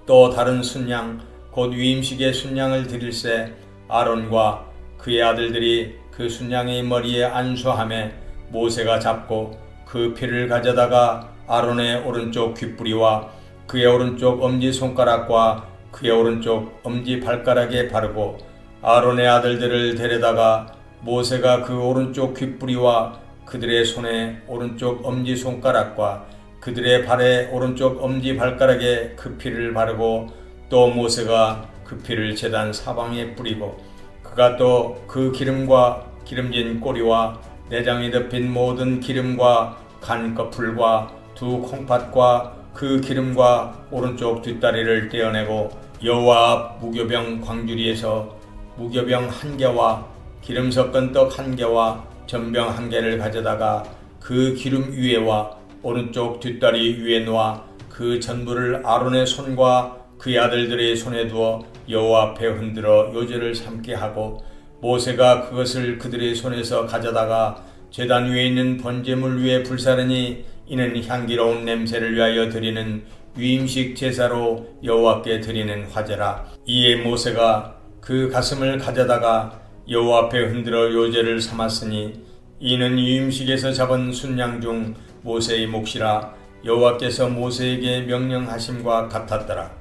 또 다른 순양 곧 위임식의 순양을 드릴새 아론과 그의 아들들이 그 순양의 머리에 안수하며 모세가 잡고 그 피를 가져다가 아론의 오른쪽 귓뿌리와 그의 오른쪽 엄지손가락과 그의 오른쪽 엄지발가락에 바르고 아론의 아들들을 데려다가 모세가 그 오른쪽 귓뿌리와 그들의 손에 오른쪽 엄지손가락과 그들의 발에 오른쪽 엄지발가락에 그 피를 바르고 또 모세가 그 피를 제단 사방에 뿌리고 그가 또 그 기름과 기름진 꼬리와 내장이 덮인 모든 기름과 간꺼풀과 두 콩팥과 그 기름과 오른쪽 뒷다리를 떼어내고 여호와 앞 무교병 광주리에서 무교병 1개와 기름 섞은 떡 1개와 전병 1개를 가져다가 그 기름 위에와 오른쪽 뒷다리 위에 놓아 그 전부를 아론의 손과 그의 아들들의 손에 두어 여호와 앞에 흔들어 요제를 삼게 하고 모세가 그것을 그들의 손에서 가져다가 제단 위에 있는 번제물 위에 불사르니 이는 향기로운 냄새를 위하여 드리는 위임식 제사로 여호와께 드리는 화제라. 이에 모세가 그 가슴을 가져다가 여호와 앞에 흔들어 요제를 삼았으니 이는 위임식에서 잡은 순양 중 모세의 몫이라 여호와께서 모세에게 명령하심과 같았더라.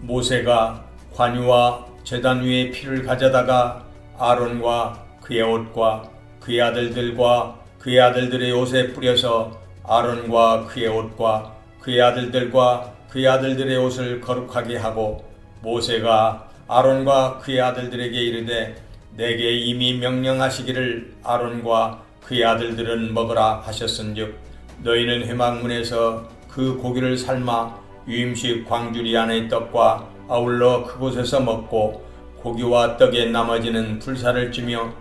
모세가 관유와 제단 위에 피를 가져다가 아론과 그의 옷과 그의 아들들과 그의 아들들의 옷에 뿌려서 아론과 그의 옷과 그의 아들들과 그의 아들들의 옷을 거룩하게 하고 모세가 아론과 그의 아들들에게 이르되 내게 이미 명령하시기를 아론과 그의 아들들은 먹으라 하셨은즉 너희는 회막문에서 그 고기를 삶아 위임식 광주리 안의 떡과 아울러 그곳에서 먹고 고기와 떡의 나머지는 불사를 찌며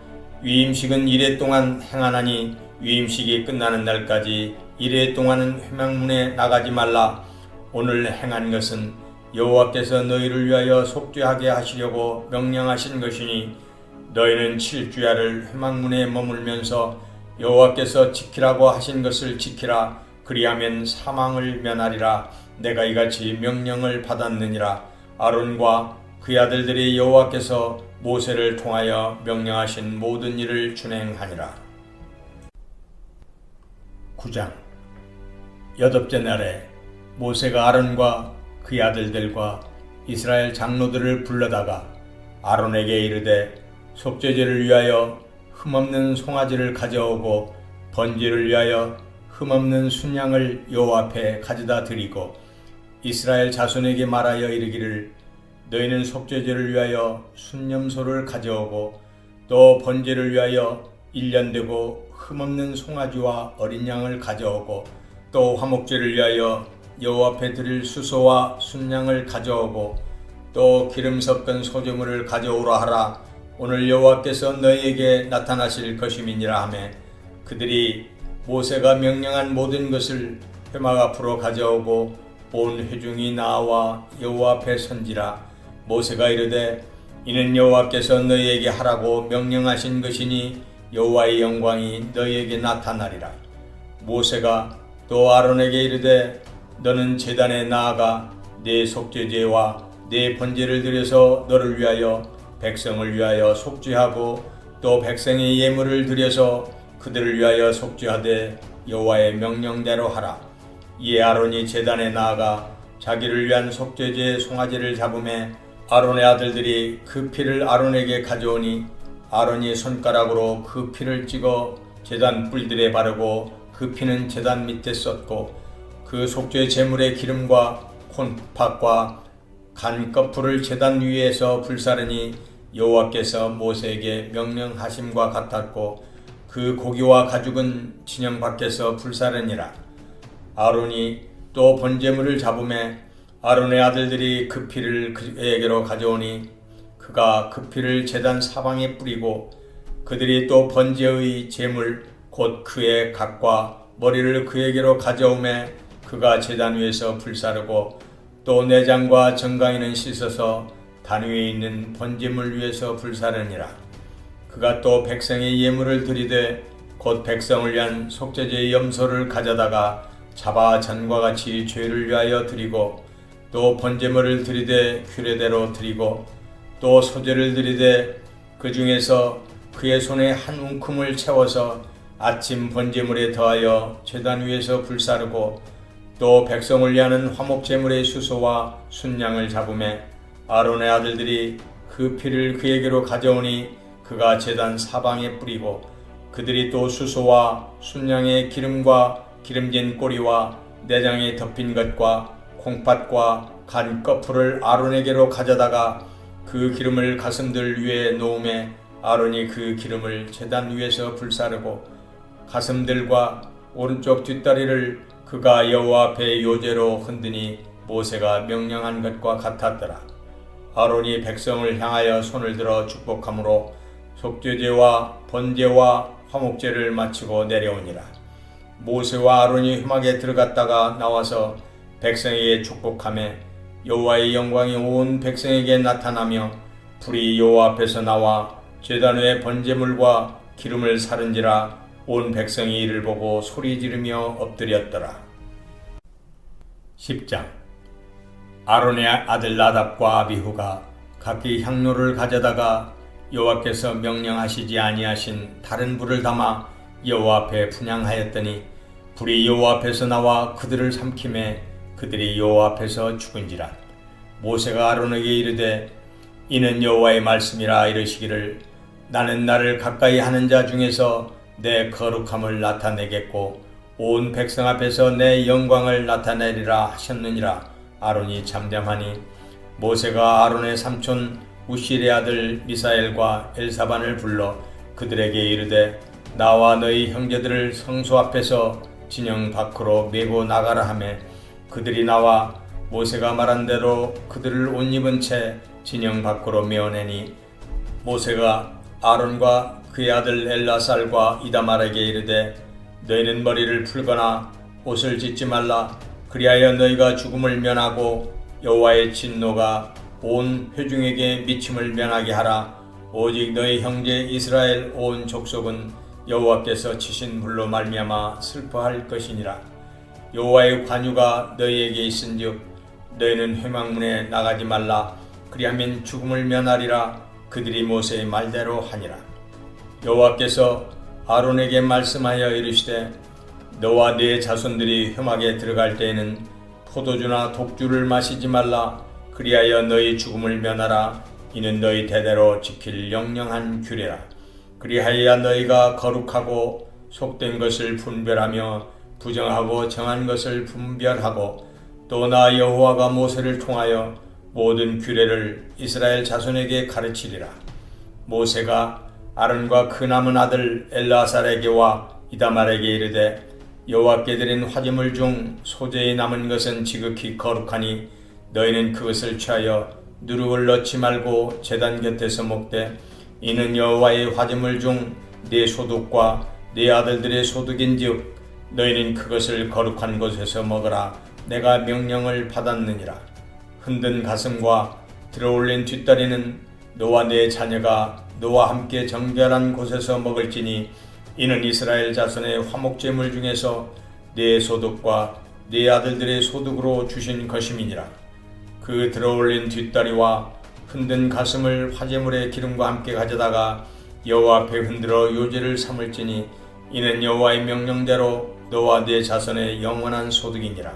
위임식은 이레 동안 행하나니 위임식이 끝나는 날까지 이레 동안은 회막문에 나가지 말라. 오늘 행한 것은 여호와께서 너희를 위하여 속죄하게 하시려고 명령하신 것이니 너희는 7주야를 회막문에 머물면서 여호와께서 지키라고 하신 것을 지키라. 그리하면 사망을 면하리라. 내가 이같이 명령을 받았느니라. 아론과 그의 아들들이 여호와께서 모세를 통하여 명령하신 모든 일을 준행하니라. 9장. 여덟째 날에 모세가 아론과 그의 아들들과 이스라엘 장로들을 불러다가 아론에게 이르되 속죄제를 위하여 흠없는 송아지를 가져오고 번제를 위하여 흠없는 순양을 여호와 앞에 가져다 드리고 이스라엘 자손에게 말하여 이르기를 너희는 속죄제를 위하여 순념소를 가져오고 또 번제를 위하여 1년 되고 흠없는 송아지와 어린 양을 가져오고 또 화목제를 위하여 여호와 앞에 드릴 수소와 순양을 가져오고 또 기름 섞은 소제물을 가져오라 하라. 오늘 여호와께서 너희에게 나타나실 것임이니라 하매 그들이 모세가 명령한 모든 것을 회막 앞으로 가져오고 온 회중이 나와 여호와 앞에 선지라. 모세가 이르되 이는 여호와께서 너희에게 하라고 명령하신 것이니 여호와의 영광이 너희에게 나타나리라. 모세가 또 아론에게 이르되 너는 제단에 나아가 내 속죄제와 내 번제를 드려서 너를 위하여 백성을 위하여 속죄하고 또 백성의 예물을 드려서 그들을 위하여 속죄하되 여호와의 명령대로 하라. 이에 아론이 제단에 나아가 자기를 위한 속죄제 송아지를 잡으매 아론의 아들들이 그 피를 아론에게 가져오니 아론이 손가락으로 그 피를 찍어 제단 뿔들에 바르고 그 피는 제단 밑에 쏟고 그 속죄 제물의 기름과 콩팥과 간꺼풀을 제단 위에서 불사르니 여호와께서 모세에게 명령하심과 같았고 그 고기와 가죽은 진영 밖에서 불사르니라. 아론이 또 번제물을 잡으매 아론의 아들들이 그 피를 그에게로 가져오니 그가 그 피를 제단 사방에 뿌리고 그들이 또 번제의 제물 곧 그의 각과 머리를 그에게로 가져오매 그가 제단 위에서 불사르고 또 내장과 정강이는 씻어서 단 위에 있는 번제물 위에서 불사르니라. 그가 또 백성의 예물을 드리되 곧 백성을 위한 속죄제의 염소를 가져다가 잡아 전과 같이 죄를 위하여 드리고 또 번제물을 드리되 규례대로 드리고 또 소제를 드리되 그 중에서 그의 손에 한 움큼을 채워서 아침 번제물에 더하여 제단 위에서 불사르고 또 백성을 위하는 화목제물의 수소와 순양을 잡음에 아론의 아들들이 그 피를 그에게로 가져오니 그가 제단 사방에 뿌리고 그들이 또 수소와 순양의 기름과 기름진 꼬리와 내장에 덮인 것과 콩팥과 간 거풀을 아론에게로 가져다가 그 기름을 가슴들 위에 놓음에 아론이 그 기름을 제단 위에서 불사르고 가슴들과 오른쪽 뒷다리를 그가 여호와 앞에 요제로 흔드니 모세가 명령한 것과 같았더라. 아론이 백성을 향하여 손을 들어 축복함으로 속죄제와 번제와 화목제를 마치고 내려오니라. 모세와 아론이 회막에 들어갔다가 나와서 백성에게 축복하며 여호와의 영광이 온 백성에게 나타나며 불이 여호와 앞에서 나와 제단 위에 번제물과 기름을 사른지라 온 백성이 이를 보고 소리 지르며 엎드렸더라. 10장. 아론의 아들 나답과 아비후가 각기 향로를 가져다가 여호와께서 명령하시지 아니하신 다른 불을 담아 여호와 앞에 분향하였더니 불이 여호와 앞에서 나와 그들을 삼키매 그들이 여호와 앞에서 죽은지라. 모세가 아론에게 이르되 이는 여호와의 말씀이라 이르시기를 나는 나를 가까이 하는 자 중에서 내 거룩함을 나타내겠고 온 백성 앞에서 내 영광을 나타내리라 하셨느니라. 아론이 잠잠하니 모세가 아론의 삼촌 우실의 아들 미사엘과 엘사반을 불러 그들에게 이르되 나와 너희 형제들을 성소 앞에서 진영 밖으로 메고 나가라 하매 그들이 나와 모세가 말한 대로 그들을 옷 입은 채 진영 밖으로 메어내니 모세가 아론과 그의 아들 엘라살과 이다말에게 이르되 너희는 머리를 풀거나 옷을 찢지 말라. 그리하여 너희가 죽음을 면하고 여호와의 진노가 온 회중에게 미침을 면하게 하라. 오직 너희 형제 이스라엘 온 족속은 여호와께서 치신 불로 말미암아 슬퍼할 것이니라. 여호와의 관유가 너희에게 있은즉 너희는 회막문에 나가지 말라. 그리하면 죽음을 면하리라. 그들이 모세의 말대로 하니라. 여호와께서 아론에게 말씀하여 이르시되 너와 네 자손들이 회막에 들어갈 때에는 포도주나 독주를 마시지 말라. 그리하여 너희 죽음을 면하라. 이는 너희 대대로 지킬 영영한 규례라. 그리하여야 너희가 거룩하고 속된 것을 분별하며 부정하고 정한 것을 분별하고 또 나 여호와가 모세를 통하여 모든 규례를 이스라엘 자손에게 가르치리라. 모세가 아론과 그 남은 아들 엘라살에게와 이다말에게 이르되 여호와께 드린 화제물 중 소재에 남은 것은 지극히 거룩하니 너희는 그것을 취하여 누룩을 넣지 말고 제단 곁에서 먹되 이는 여호와의 화제물 중 네 소득과 네 아들들의 소득인즉 너희는 그것을 거룩한 곳에서 먹으라. 내가 명령을 받았느니라. 흔든 가슴과 들어올린 뒷다리는 너와 네 자녀가 너와 함께 정결한 곳에서 먹을지니 이는 이스라엘 자손의 화목제물 중에서 네 소득과 네 아들들의 소득으로 주신 것임이니라. 그 들어올린 뒷다리와 흔든 가슴을 화제물의 기름과 함께 가져다가 여호와 앞에 흔들어 요제를 삼을지니 이는 여호와의 명령대로 너와 네 자손의 영원한 소득이니라.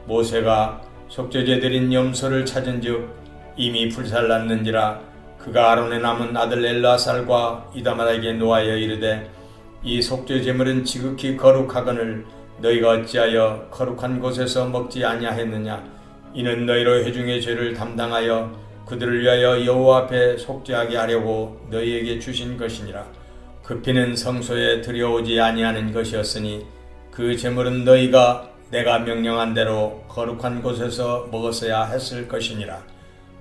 모세가 속죄제 드린 염소를 찾은즉 이미 불살랐는지라. 그가 아론의 남은 아들 엘라살과 이다말에게 노하여 이르되 이 속죄 제물은 지극히 거룩하거늘 너희가 어찌하여 거룩한 곳에서 먹지 아니하였느냐. 이는 너희로 회중의 죄를 담당하여 그들을 위하여 여호와 앞에 속죄하게 하려고 너희에게 주신 것이니라. 그 피는 성소에 들여오지 아니하는 것이었으니 그 제물은 너희가 내가 명령한 대로 거룩한 곳에서 먹었어야 했을 것이니라.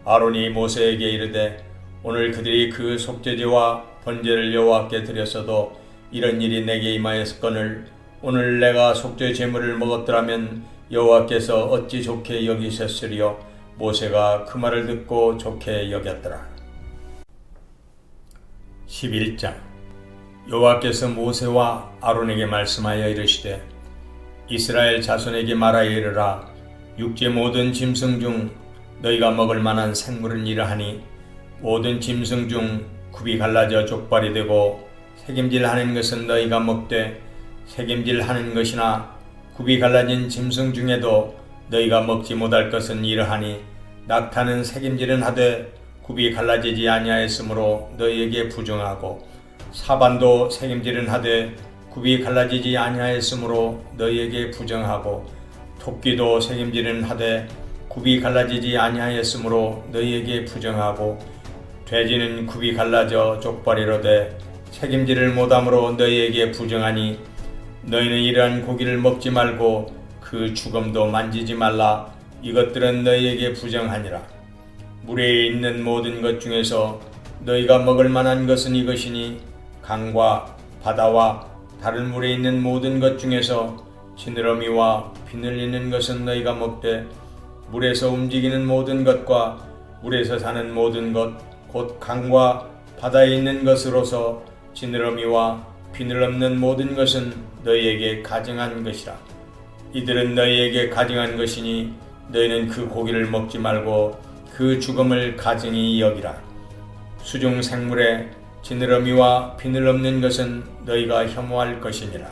아론이 모세에게 이르되 오늘 그들이 그 속죄제와 번제를 여호와께 드렸어도 이런 일이 내게 임하였거늘 오늘 내가 속죄 제물을 먹었더라면 여호와께서 어찌 좋게 여기셨으리요. 모세가 그 말을 듣고 좋게 여겼더라. 11장. 여호와께서 모세와 아론에게 말씀하여 이르시되 이스라엘 자손에게 말하여 이르라. 육지 모든 짐승 중 너희가 먹을 만한 생물은 이러하니 모든 짐승 중 굽이 갈라져 족발이 되고 새김질하는 것은 너희가 먹되 새김질하는 것이나 굽이 갈라진 짐승 중에도 너희가 먹지 못할 것은 이러하니 낙타는 새김질은 하되 굽이 갈라지지 아니하였으므로 너희에게 부정하고 사반도 새김질은 하되 굽이 갈라지지 아니하였으므로 너희에게 부정하고 토끼도 새김질은 하되 굽이 갈라지지 아니하였으므로 너희에게 부정하고 돼지는 굽이 갈라져 족발이로되 책임질을 못함으로 너희에게 부정하니 너희는 이러한 고기를 먹지 말고 그 죽음도 만지지 말라. 이것들은 너희에게 부정하니라. 물에 있는 모든 것 중에서 너희가 먹을 만한 것은 이것이니 강과 바다와 다른 물에 있는 모든 것 중에서 지느러미와 비늘리는 것은 너희가 먹되 물에서 움직이는 모든 것과 물에서 사는 모든 것 곧 강과 바다에 있는 것으로서 지느러미와 비늘 없는 모든 것은 너희에게 가증한 것이라. 이들은 너희에게 가증한 것이니 너희는 그 고기를 먹지 말고 그 죽음을 가증히 여기라. 수중 생물에 지느러미와 비늘 없는 것은 너희가 혐오할 것이니라.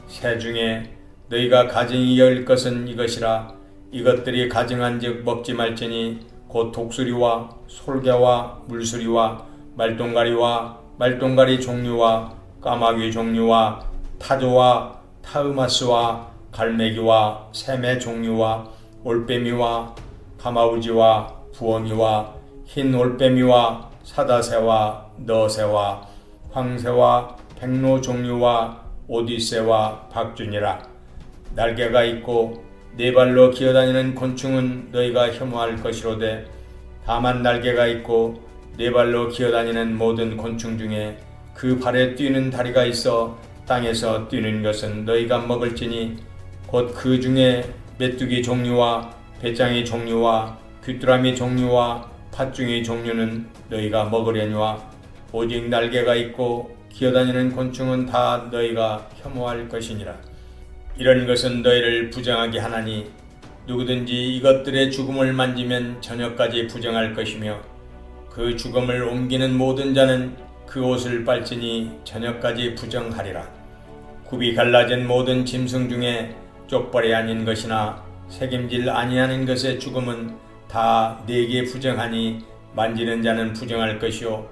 새 중에 너희가 가증히 여길 것은 이것이라. 이것들이 가증한즉 먹지 말지니 곧 독수리와 솔개와 물수리와 말똥가리와 말똥가리 종류와 까마귀 종류와 타조와 타으마스와 갈매기와 새매 종류와 올빼미와 가마우지와 부엉이와 흰 올빼미와 사다새와 너새와 황새와 백로 종류와 오디새와 박준이라. 날개가 있고 네 발로 기어다니는 곤충은 너희가 혐오할 것이로되 다만 날개가 있고 네 발로 기어다니는 모든 곤충 중에 그 발에 뛰는 다리가 있어 땅에서 뛰는 것은 너희가 먹을지니 곧 그 중에 메뚜기 종류와 배짱이 종류와 귀뚜라미 종류와 팥중이 종류는 너희가 먹으려니와 오직 날개가 있고 기어다니는 곤충은 다 너희가 혐오할 것이니라. 이런 것은 너희를 부정하게 하나니 누구든지 이것들의 죽음을 만지면 저녁까지 부정할 것이며 그 죽음을 옮기는 모든 자는 그 옷을 빨지니 저녁까지 부정하리라. 굽이 갈라진 모든 짐승 중에 족발이 아닌 것이나 새김질 아니하는 것의 죽음은 다 네게 부정하니 만지는 자는 부정할 것이요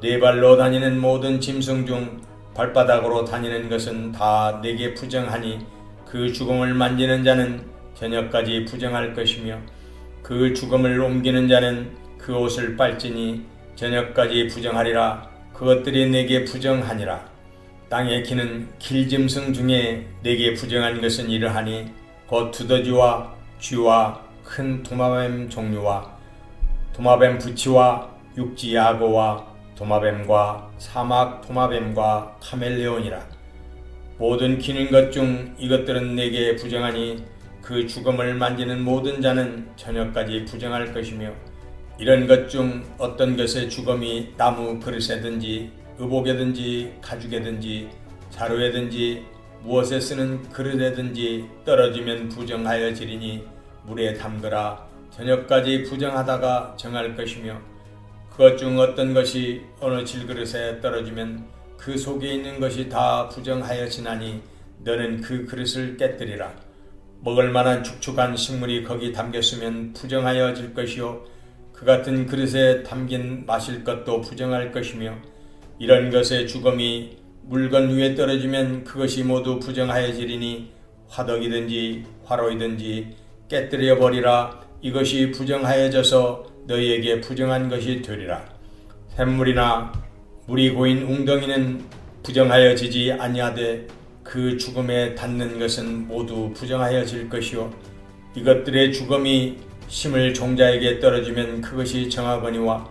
네 발로 다니는 모든 짐승 중 발바닥으로 다니는 것은 다 네게 부정하니 그 죽음을 만지는 자는 저녁까지 부정할 것이며 그 죽음을 옮기는 자는 그 옷을 빨지니 저녁까지 부정하리라. 그것들이 네게 부정하니라. 땅에 기는 길짐승 중에 네게 부정한 것은 이러하니 곧 두더지와 쥐와 큰 도마뱀 종류와 도마뱀 부치와 육지 야고와 도마뱀과 사막 도마뱀과 카멜레온이라. 모든 기는 것 중 이것들은 내게 부정하니 그 죽음을 만지는 모든 자는 저녁까지 부정할 것이며 이런 것 중 어떤 것의 죽음이 나무 그릇에든지 의복에든지 가죽에든지 자루에든지 무엇에 쓰는 그릇에든지 떨어지면 부정하여 지리니 물에 담그라. 저녁까지 부정하다가 정할 것이며 그것 중 어떤 것이 어느 질그릇에 떨어지면 그 속에 있는 것이 다 부정하여 지나니 너는 그 그릇을 깨뜨리라. 먹을 만한 축축한 식물이 거기 담겼으면 부정하여질 것이요 그 같은 그릇에 담긴 마실 것도 부정할 것이며 이런 것의 죽음이 물건 위에 떨어지면 그것이 모두 부정하여지리니 화덕이든지 화로이든지 깨뜨려 버리라. 이것이 부정하여져서 너희에게 부정한 것이 되리라. 샘물이나 물이 고인 웅덩이는 부정하여지지 아니하되 그 죽음에 닿는 것은 모두 부정하여질 것이요 이것들의 죽음이 심을 종자에게 떨어지면 그것이 정하거니와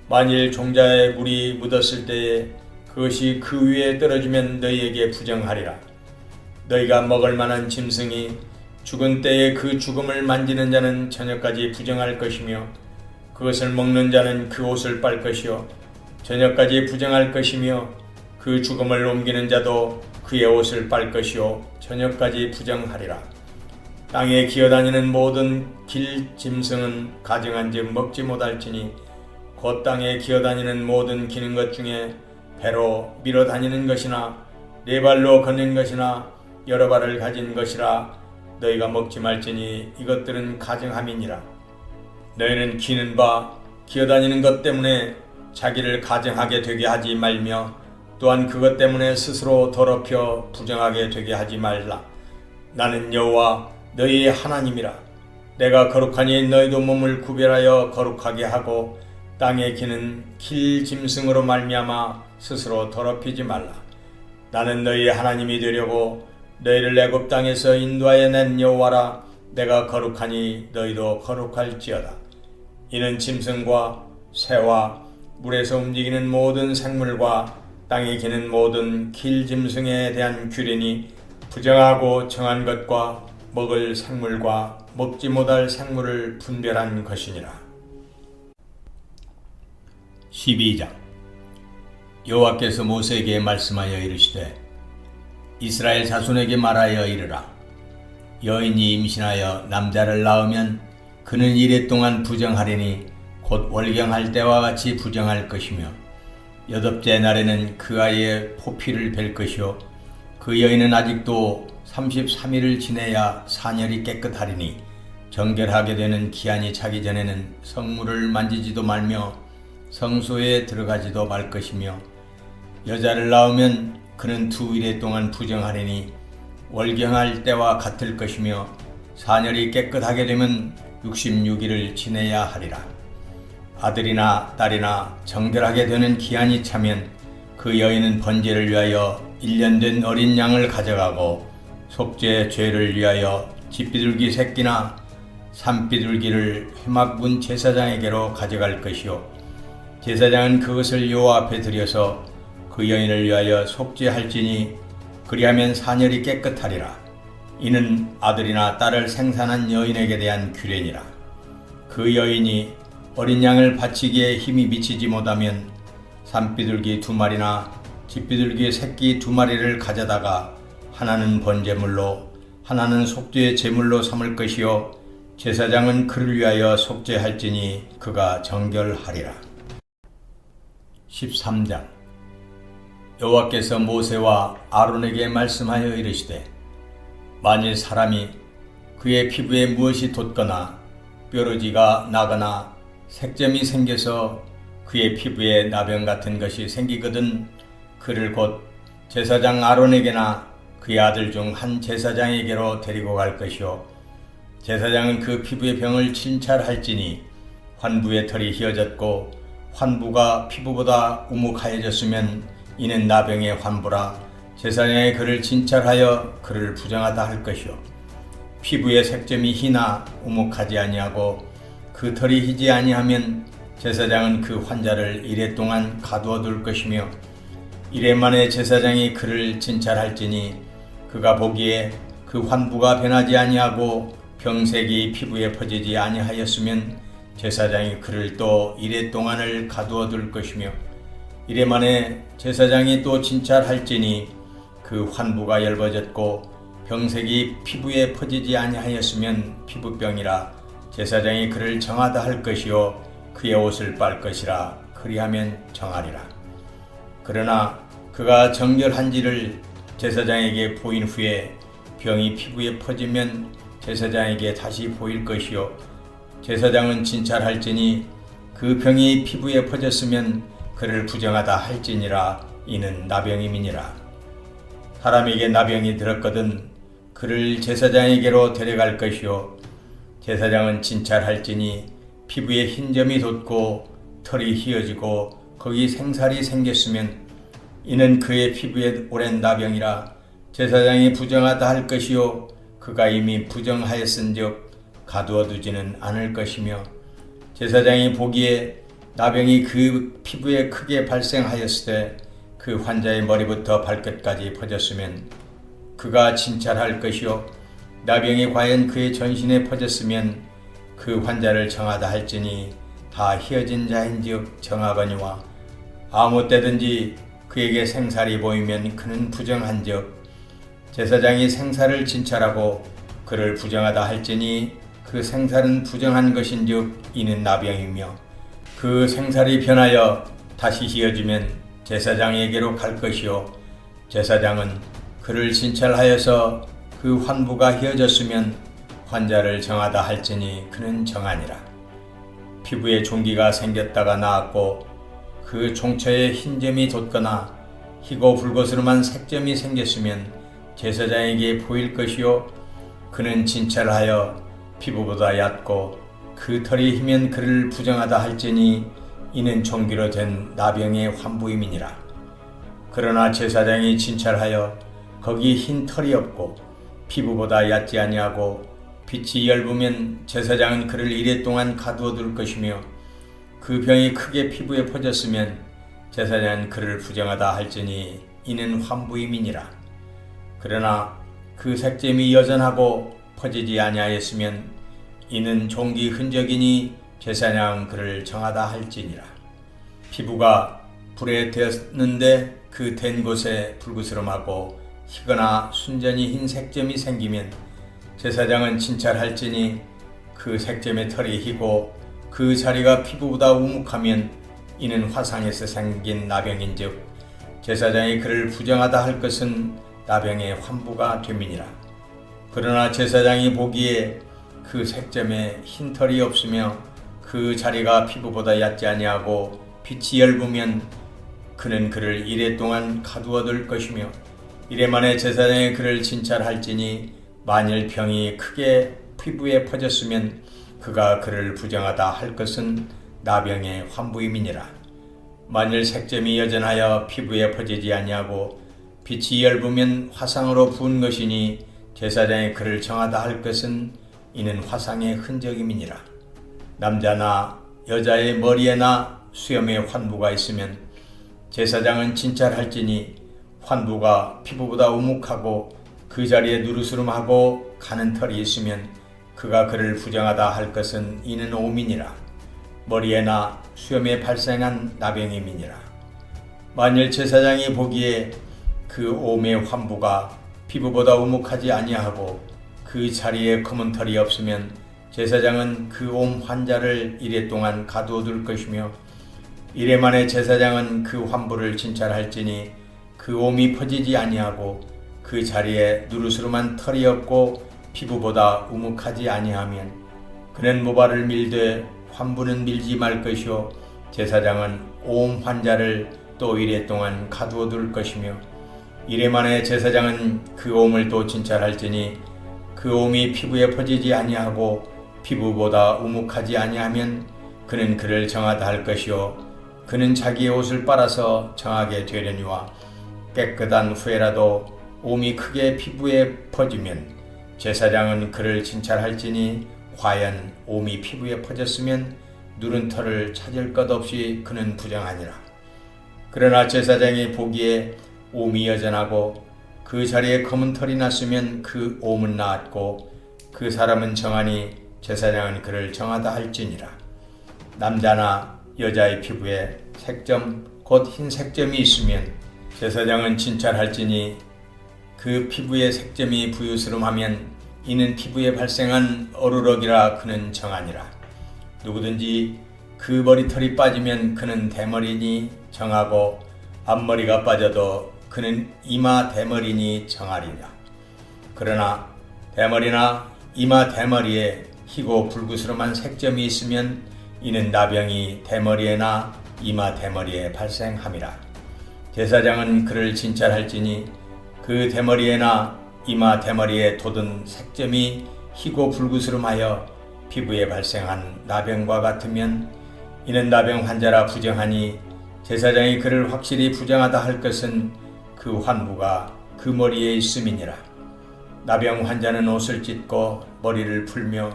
만일 종자에 물이 묻었을 때에 그것이 그 위에 떨어지면 너희에게 부정하리라. 너희가 먹을 만한 짐승이 죽은 때에 그 죽음을 만지는 자는 저녁까지 부정할 것이며 그것을 먹는 자는 그 옷을 빨 것이요 저녁까지 부정할 것이며 그 죽음을 옮기는 자도 그의 옷을 빨 것이요 저녁까지 부정하리라. 땅에 기어다니는 모든 길 짐승은 가증한즉 먹지 못할지니 곧 땅에 기어다니는 모든 기는 것 중에 배로 밀어 다니는 것이나 네 발로 걷는 것이나 여러 발을 가진 것이라 너희가 먹지 말지니 이것들은 가증함이니라. 너희는 기는 바 기어다니는 것 때문에 자기를 가증하게 되게 하지 말며 또한 그것 때문에 스스로 더럽혀 부정하게 되게 하지 말라. 나는 여호와 너희의 하나님이라. 내가 거룩하니 너희도 몸을 구별하여 거룩하게 하고 땅에 기는 길 짐승으로 말미암아 스스로 더럽히지 말라. 나는 너희의 하나님이 되려고 너희를 애굽 땅에서 인도하여 낸 여호와라. 내가 거룩하니 너희도 거룩할지어다. 이는 짐승과 새와 물에서 움직이는 모든 생물과 땅에 기는 모든 길 짐승에 대한 규례니 부정하고 정한 것과 먹을 생물과 먹지 못할 생물을 분별한 것이니라. 12장. 여호와께서 모세에게 말씀하여 이르시되 이스라엘 자손에게 말하여 이르라. 여인이 임신하여 남자를 낳으면 그는 이레 동안 부정하리니 곧 월경할 때와 같이 부정할 것이며 여덟째 날에는 그 아이의 포피를 벨 것이요 그 여인은 아직도 33일을 지내야 사녀리 깨끗하리니 정결하게 되는 기한이 차기 전에는 성물을 만지지도 말며 성소에 들어가지도 말 것이며 여자를 낳으면 그는 2일 동안 부정하리니 월경할 때와 같을 것이며 사녀리 깨끗하게 되면 66일을 지내야 하리라. 아들이나 딸이나 정결하게 되는 기한이 차면 그 여인은 번제를 위하여 1년 된 어린 양을 가져가고 속죄 죄를 위하여 집비둘기 새끼나 산비둘기를 회막문 제사장에게로 가져갈 것이요 제사장은 그것을 여호와 앞에 들여서 그 여인을 위하여 속죄할지니 그리하면 사녀리 깨끗하리라. 이는 아들이나 딸을 생산한 여인에게 대한 규례니라. 그 여인이 어린 양을 바치기에 힘이 미치지 못하면 산비둘기 2마리나 집비둘기 새끼 2마리를 가져다가 하나는 번제물로 하나는 속죄의 제물로 삼을 것이요 제사장은 그를 위하여 속죄할지니 그가 정결하리라. 13장. 여호와께서 모세와 아론에게 말씀하여 이르시되 만일 사람이 그의 피부에 무엇이 돋거나 뾰루지가 나거나 색점이 생겨서 그의 피부에 나병 같은 것이 생기거든 그를 곧 제사장 아론에게나 그의 아들 중 한 제사장에게로 데리고 갈 것이요 제사장은 그 피부의 병을 진찰할지니 환부의 털이 휘어졌고 환부가 피부보다 우묵하여졌으면 이는 나병의 환부라 제사장이 그를 진찰하여 그를 부정하다 할 것이요 피부의 색점이 희나 우묵하지 아니하고 그 털이 희지 아니하면 제사장은 그 환자를 이레 동안 가두어 둘 것이며 이레 만에 제사장이 그를 진찰할지니 그가 보기에 그 환부가 변하지 아니하고 병색이 피부에 퍼지지 아니하였으면 제사장이 그를 또 이레 동안을 가두어 둘 것이며 이레 만에 제사장이 또 진찰할지니 그 환부가 엷어졌고 병색이 피부에 퍼지지 아니하였으면 피부병이라 제사장이 그를 정하다 할 것이요 그의 옷을 빨 것이라 그리하면 정하리라. 그러나 그가 정결한지를 제사장에게 보인 후에 병이 피부에 퍼지면 제사장에게 다시 보일 것이요 제사장은 진찰할지니 그 병이 피부에 퍼졌으면 그를 부정하다 할지니라. 이는 나병임이니라. 사람에게 나병이 들었거든 그를 제사장에게로 데려갈 것이요 제사장은 진찰할지니 피부에 흰 점이 돋고 털이 휘어지고 거기 생살이 생겼으면 이는 그의 피부에 오랜 나병이라 제사장이 부정하다 할 것이요 그가 이미 부정하였은즉 가두어 두지는 않을 것이며 제사장이 보기에 나병이 그 피부에 크게 발생하였을 때 그 환자의 머리부터 발끝까지 퍼졌으면 그가 진찰할 것이요 나병이 과연 그의 전신에 퍼졌으면 그 환자를 정하다 할지니 다 휘어진 자인즉 정하거니와 아무 때든지 그에게 생살이 보이면 그는 부정한즉 제사장이 생살을 진찰하고 그를 부정하다 할지니 그 생살은 부정한 것인즉 이는 나병이며 그 생살이 변하여 다시 희어지면 제사장에게로 갈 것이요 제사장은 그를 진찰하여서 그 환부가 희어졌으면 환자를 정하다 할지니 그는 정하니라. 피부에 종기가 생겼다가 나았고 그 종처에 흰점이 돋거나 희고 붉것으로만 색점이 생겼으면 제사장에게 보일 것이요 그는 진찰하여 피부보다 얕고 그 털이 희면 그를 부정하다 할지니 이는 종기로 된 나병의 환부임이니라. 그러나 제사장이 진찰하여 거기 흰 털이 없고 피부보다 얕지 아니하고 빛이 엷으면 제사장은 그를 이레 동안 가두어 둘 것이며 그 병이 크게 피부에 퍼졌으면 제사장은 그를 부정하다 할지니 이는 환부임이니라. 그러나 그 색점이 여전하고 퍼지지 아니하였으면 이는 종기 흔적이니 제사장은 그를 정하다 할지니라. 피부가 불에 되었는데 그 된 곳에 불구스름하고 희거나 순전히 흰 색점이 생기면 제사장은 진찰할지니 그 색점의 털이 희고 그 자리가 피부보다 우묵하면 이는 화상에서 생긴 나병인즉 제사장이 그를 부정하다 할 것은 나병의 환부가 됨이니라. 그러나 제사장이 보기에 그 색점에 흰 털이 없으며 그 자리가 피부보다 얕지 아니하고 빛이 엷으면 그는 그를 이레 동안 가두어 둘 것이며 이레 만에 제사장이 그를 진찰할지니 만일 병이 크게 피부에 퍼졌으면 그가 그를 부정하다 할 것은 나병의 환부임이니라. 만일 색점이 여전하여 피부에 퍼지지 아니하고 빛이 엷으면 화상으로 부은 것이니 제사장이 그를 정하다 할 것은 이는 화상의 흔적임이니라. 남자나 여자의 머리에나 수염에 환부가 있으면 제사장은 진찰할지니 환부가 피부보다 우묵하고 그 자리에 누르스름하고 가는 털이 있으면 그가 그를 부정하다 할 것은 이는 오민이라. 머리에나 수염에 발생한 나병임이니라. 만일 제사장이 보기에 그 옴의 환부가 피부보다 우묵하지 아니하고 그 자리에 검은 털이 없으면 제사장은 그 옴 환자를 이레 동안 가두어 둘 것이며 이레 만에 제사장은 그 환부를 진찰할지니 그 옴이 퍼지지 아니하고 그 자리에 누르스름한 털이 없고 피부보다 우묵하지 아니하면 그는 모발을 밀되 환부는 밀지 말 것이요 제사장은 옴 환자를 또 이레 동안 가두어 둘 것이며 이레 만에 제사장은 그 옴을 또 진찰할지니 그 옴이 피부에 퍼지지 아니하고 피부보다 우묵하지 아니하면 그는 그를 정하다 할 것이요 그는 자기의 옷을 빨아서 정하게 되려니와 깨끗한 후에라도 옴이 크게 피부에 퍼지면 제사장은 그를 진찰할지니 과연 옴이 피부에 퍼졌으면 누른 털을 찾을 것 없이 그는 부정하니라. 그러나 제사장이 보기에 옴이 여전하고 그 자리에 검은 털이 났으면 그 옴은 나았고 그 사람은 정하니 제사장은 그를 정하다 할지니라. 남자나 여자의 피부에 색점 곧 흰 색점이 있으면 제사장은 진찰할지니 그 피부의 색점이 부유스름하면 이는 피부에 발생한 어루럭이라 그는 정하니라. 누구든지 그 머리털이 빠지면 그는 대머리니 정하고 앞머리가 빠져도 그는 이마 대머리니 정하리라. 그러나 대머리나 이마 대머리에 희고 불구스름한 색점이 있으면 이는 나병이 대머리에나 이마 대머리에 발생함이라. 제사장은 그를 진찰할지니 그 대머리에나 이마 대머리에 돋은 색점이 희고 불구스름하여 피부에 발생한 나병과 같으면 이는 나병 환자라 부정하니 제사장이 그를 확실히 부정하다 할 것은 그 환부가 그 머리에 있음이니라. 나병 환자는 옷을 찢고 머리를 풀며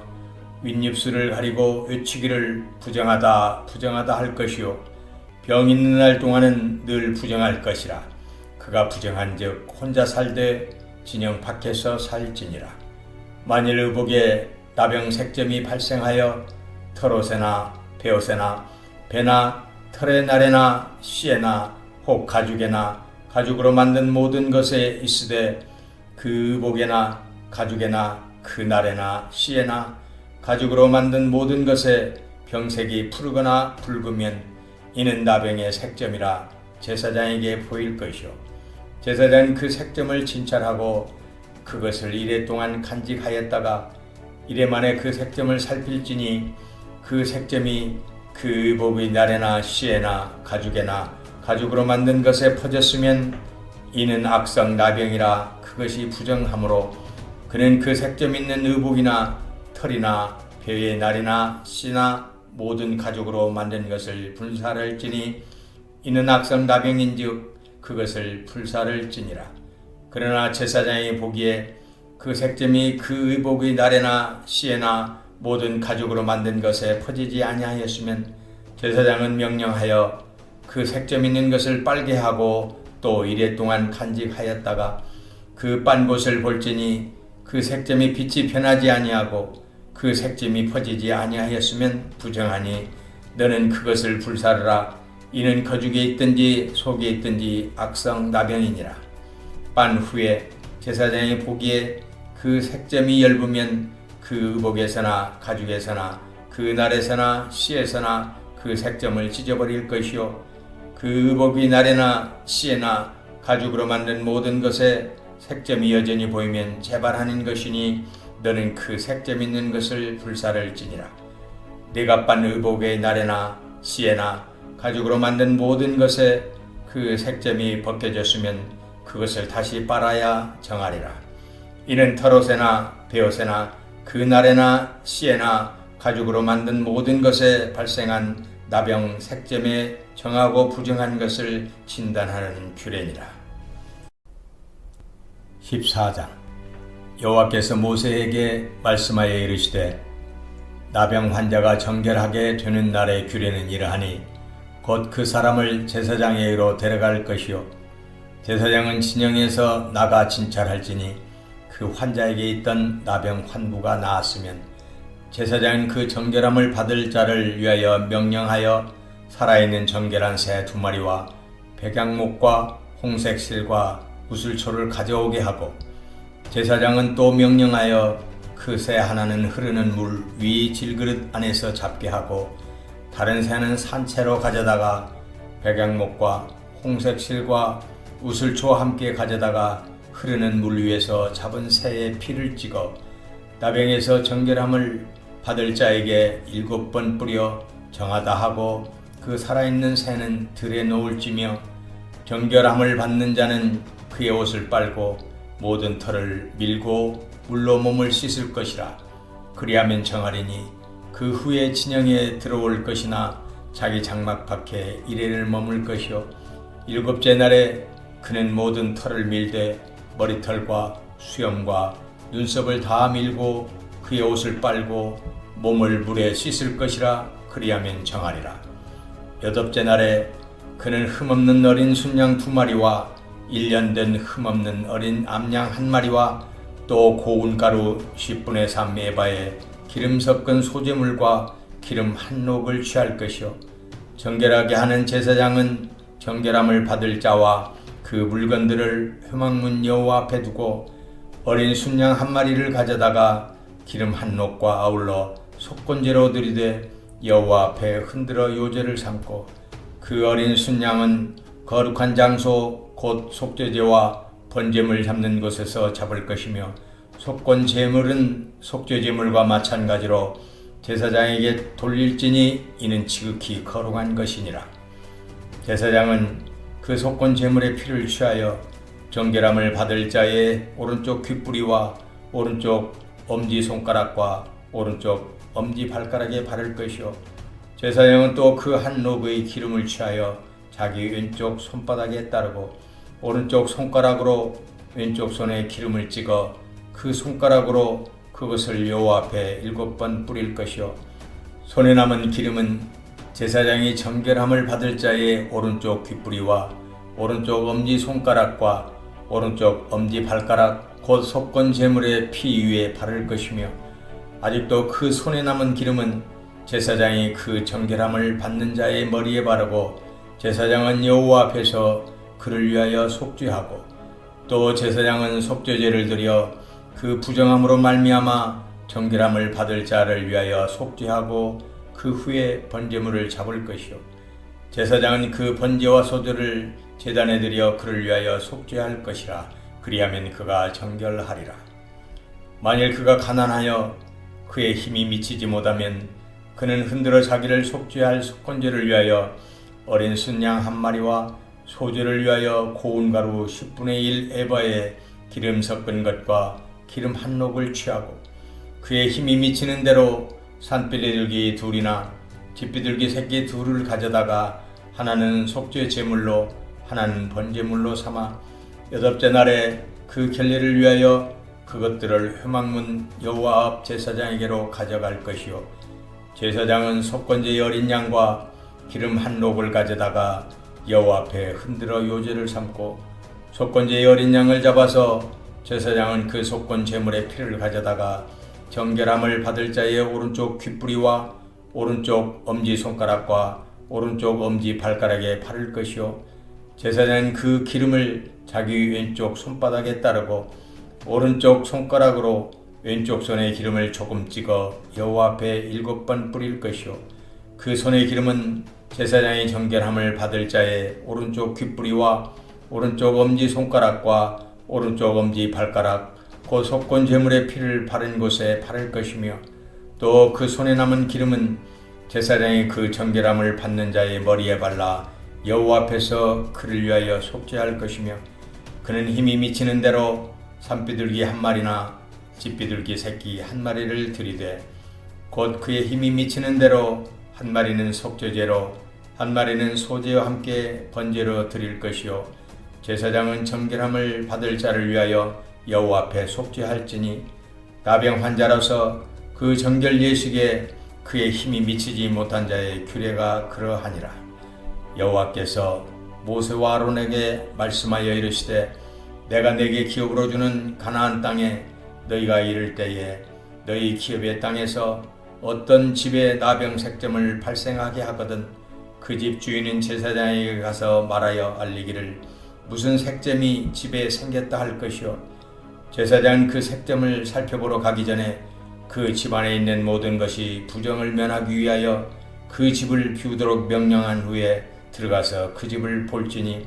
윗입술을 가리고 외치기를 부정하다 할 것이요 병 있는 날 동안은 늘 부정할 것이라. 그가 부정한즉 혼자 살되 진영 밖에서 살지니라. 만일 의복에 나병 색점이 발생하여 털옷에나 베옷에나 배나 털의 날에나 씨에나 혹 가죽에나 가죽으로 만든 모든 것에 있으되 그 의복에나 가죽에나 그날에나 씨에나 가죽으로 만든 모든 것에 병색이 푸르거나 붉으면 이는 나병의 색점이라 제사장에게 보일 것이요 제사장은 그 색점을 진찰하고 그것을 이레 동안 간직하였다가 이레 만에 그 색점을 살필지니 그 색점이 그 의복의 날에나 씨에나 가죽에나 가죽으로 만든 것에 퍼졌으면 이는 악성 나병이라 그것이 부정하므로 그는 그 색점 있는 의복이나 털이나 벼의 날이나 씨나 모든 가죽으로 만든 것을 불사를지니 이는 악성 나병인즉 그것을 불사를지니라. 그러나 제사장이 보기에 그 색점이 그 의복의 날에나 씨에나 모든 가죽으로 만든 것에 퍼지지 아니하였으면 제사장은 명령하여 그 색점 있는 것을 빨게 하고 또 이레 동안 간직하였다가 그 빤 곳을 볼지니 그 색점이 빛이 변하지 아니하고 그 색점이 퍼지지 아니하였으면 부정하니 너는 그것을 불사르라. 이는 거죽에 있든지 속에 있든지 악성 나병이니라. 빤 후에 제사장이 보기에 그 색점이 엷으면 그 의복에서나 가죽에서나 그 날에서나 씨에서나 그 색점을 찢어버릴 것이요 그 의복이 날에나 씨에나 가죽으로 만든 모든 것에 색점이 여전히 보이면 재발하는 것이니 너는 그 색점 있는 것을 불사를지니라. 네가 빤 의복의 날에나 씨에나 가죽으로 만든 모든 것에 그 색점이 벗겨졌으면 그것을 다시 빨아야 정하리라. 이는 털옷에나 베옷에나 그 날에나 씨에나 가죽으로 만든 모든 것에 발생한 나병 색점에 정하고 부정한 것을 진단하는 규례니라. 14장 여호와께서 모세에게 말씀하여 이르시되 나병 환자가 정결하게 되는 날의 규례는 이러하니 곧 그 사람을 제사장의 의로 데려갈 것이요 제사장은 진영에서 나가 진찰할지니 그 환자에게 있던 나병 환부가 나았으면 제사장은 그 정결함을 받을 자를 위하여 명령하여 살아있는 정결한 새 2마리와 백양목과 홍색 실과 우슬초를 가져오게 하고 제사장은 또 명령하여 그 새 하나는 흐르는 물 위 질그릇 안에서 잡게 하고 다른 새는 산채로 가져다가 백양목과 홍색 실과 우슬초와 함께 가져다가 흐르는 물 위에서 잡은 새의 피를 찍어 나병에서 정결함을 받을 자에게 7번 뿌려 정하다 하고 그 살아있는 새는 들에 놓을지며 정결함을 받는 자는 그의 옷을 빨고 모든 털을 밀고 물로 몸을 씻을 것이라. 그리하면 정하리니 그 후에 진영에 들어올 것이나 자기 장막 밖에 이레를 머물 것이요 7째 날에 그는 모든 털을 밀되 머리털과 수염과 눈썹을 다 밀고 그의 옷을 빨고 몸을 물에 씻을 것이라. 그리하면 정하리라. 8째 날에 그는 흠없는 어린 순양 2마리와 1년 된 흠없는 어린 암양 1마리와 또 고운 가루 10분의 3 에바에 기름 섞은 소재물과 기름 한 녹을 취할 것이요 정결하게 하는 제사장은 정결함을 받을 자와 그 물건들을 회막문 여호와 앞에 두고 어린 순양 1마리를 가져다가 기름 한 녹과 아울러 속건제로 드리되 여호와 앞에 흔들어 요제를 삼고 그 어린 순양은 거룩한 장소 곧 속죄제와 번제물 잡는 곳에서 잡을 것이며 속건 제물은 속죄 제물과 마찬가지로 제사장에게 돌릴지니 이는 지극히 거룩한 것이니라. 제사장은 그 속건 제물의 피를 취하여 정결함을 받을 자의 오른쪽 귓뿌리와 오른쪽 엄지손가락과 오른쪽 엄지발가락에 바를 것이요 제사장은 또 그 한 녹의 기름을 취하여 자기 왼쪽 손바닥에 따르고 오른쪽 손가락으로 왼쪽 손에 기름을 찍어 그 손가락으로 그것을 여호와 앞에 7번 뿌릴 것이요 손에 남은 기름은 제사장이 정결함을 받을 자의 오른쪽 귓뿌리와 오른쪽 엄지손가락과 오른쪽 엄지발가락 곧 속건 제물의 피 위에 바를 것이며 아직도 그 손에 남은 기름은 제사장이 그 정결함을 받는 자의 머리에 바르고 제사장은 여호와 앞에서 그를 위하여 속죄하고 또 제사장은 속죄제를 드려 그 부정함으로 말미암아 정결함을 받을 자를 위하여 속죄하고 그 후에 번제물을 잡을 것이요 제사장은 그 번제와 소들을 제단에 드려 그를 위하여 속죄할 것이라. 그리하면 그가 정결하리라. 만일 그가 가난하여 그의 힘이 미치지 못하면 그는 흔들어 자기를 속죄할 속건제를 위하여 어린 순양 한 마리와 소제를 위하여 고운 가루 10분의 1 에바에 기름 섞은 것과 기름 한 녹을 취하고 그의 힘이 미치는 대로 산비둘기 둘이나 집비둘기 새끼 둘을 가져다가 하나는 속죄 제물로 하나는 번제물로 삼아 여덟째 날에 그 결례를 위하여 그것들을 회막문 여호와 앞 제사장에게로 가져갈 것이요 제사장은 속건제의 어린 양과 기름 한 녹을 가져다가 여호와 앞에 흔들어 요제를 삼고 속건제의 어린 양을 잡아서 제사장은 그 속건 제물의 피를 가져다가 정결함을 받을 자의 오른쪽 귓뿌리와 오른쪽 엄지손가락과 오른쪽 엄지 발가락에 바를 것이요 제사장은 그 기름을 자기 왼쪽 손바닥에 따르고 오른쪽 손가락으로 왼쪽 손에 기름을 조금 찍어 여호와 앞에 7번 뿌릴 것이요 그 손의 기름은 제사장이 정결함을 받을 자의 오른쪽 귓뿌리와 오른쪽 엄지손가락과 오른쪽 엄지 발가락 곧 속건 제물의 피를 바른 곳에 바를 것이며 또 그 손에 남은 기름은 제사장이 그 정결함을 받는 자의 머리에 발라 여호와 앞에서 그를 위하여 속죄할 것이며 그는 힘이 미치는 대로 산비둘기 한 마리나 집비둘기 새끼 한 마리를 들이되 곧 그의 힘이 미치는 대로 한 마리는 속죄제로 한 마리는 소제와 함께 번제로 드릴 것이요 제사장은 정결함을 받을 자를 위하여 여호와 앞에 속죄할지니 나병 환자로서 그 정결 예식에 그의 힘이 미치지 못한 자의 규례가 그러하니라. 여호와께서 모세와 아론에게 말씀하여 이르시되 내가 내게 기업으로 주는 가나안 땅에 너희가 이를 때에 너희 기업의 땅에서 어떤 집에 나병 색점을 발생하게 하거든 그 집 주인은 제사장에게 가서 말하여 알리기를 무슨 색점이 집에 생겼다 할 것이요 제사장은 그 색점을 살펴보러 가기 전에 그 집안에 있는 모든 것이 부정을 면하기 위하여 그 집을 비우도록 명령한 후에 들어가서 그 집을 볼지니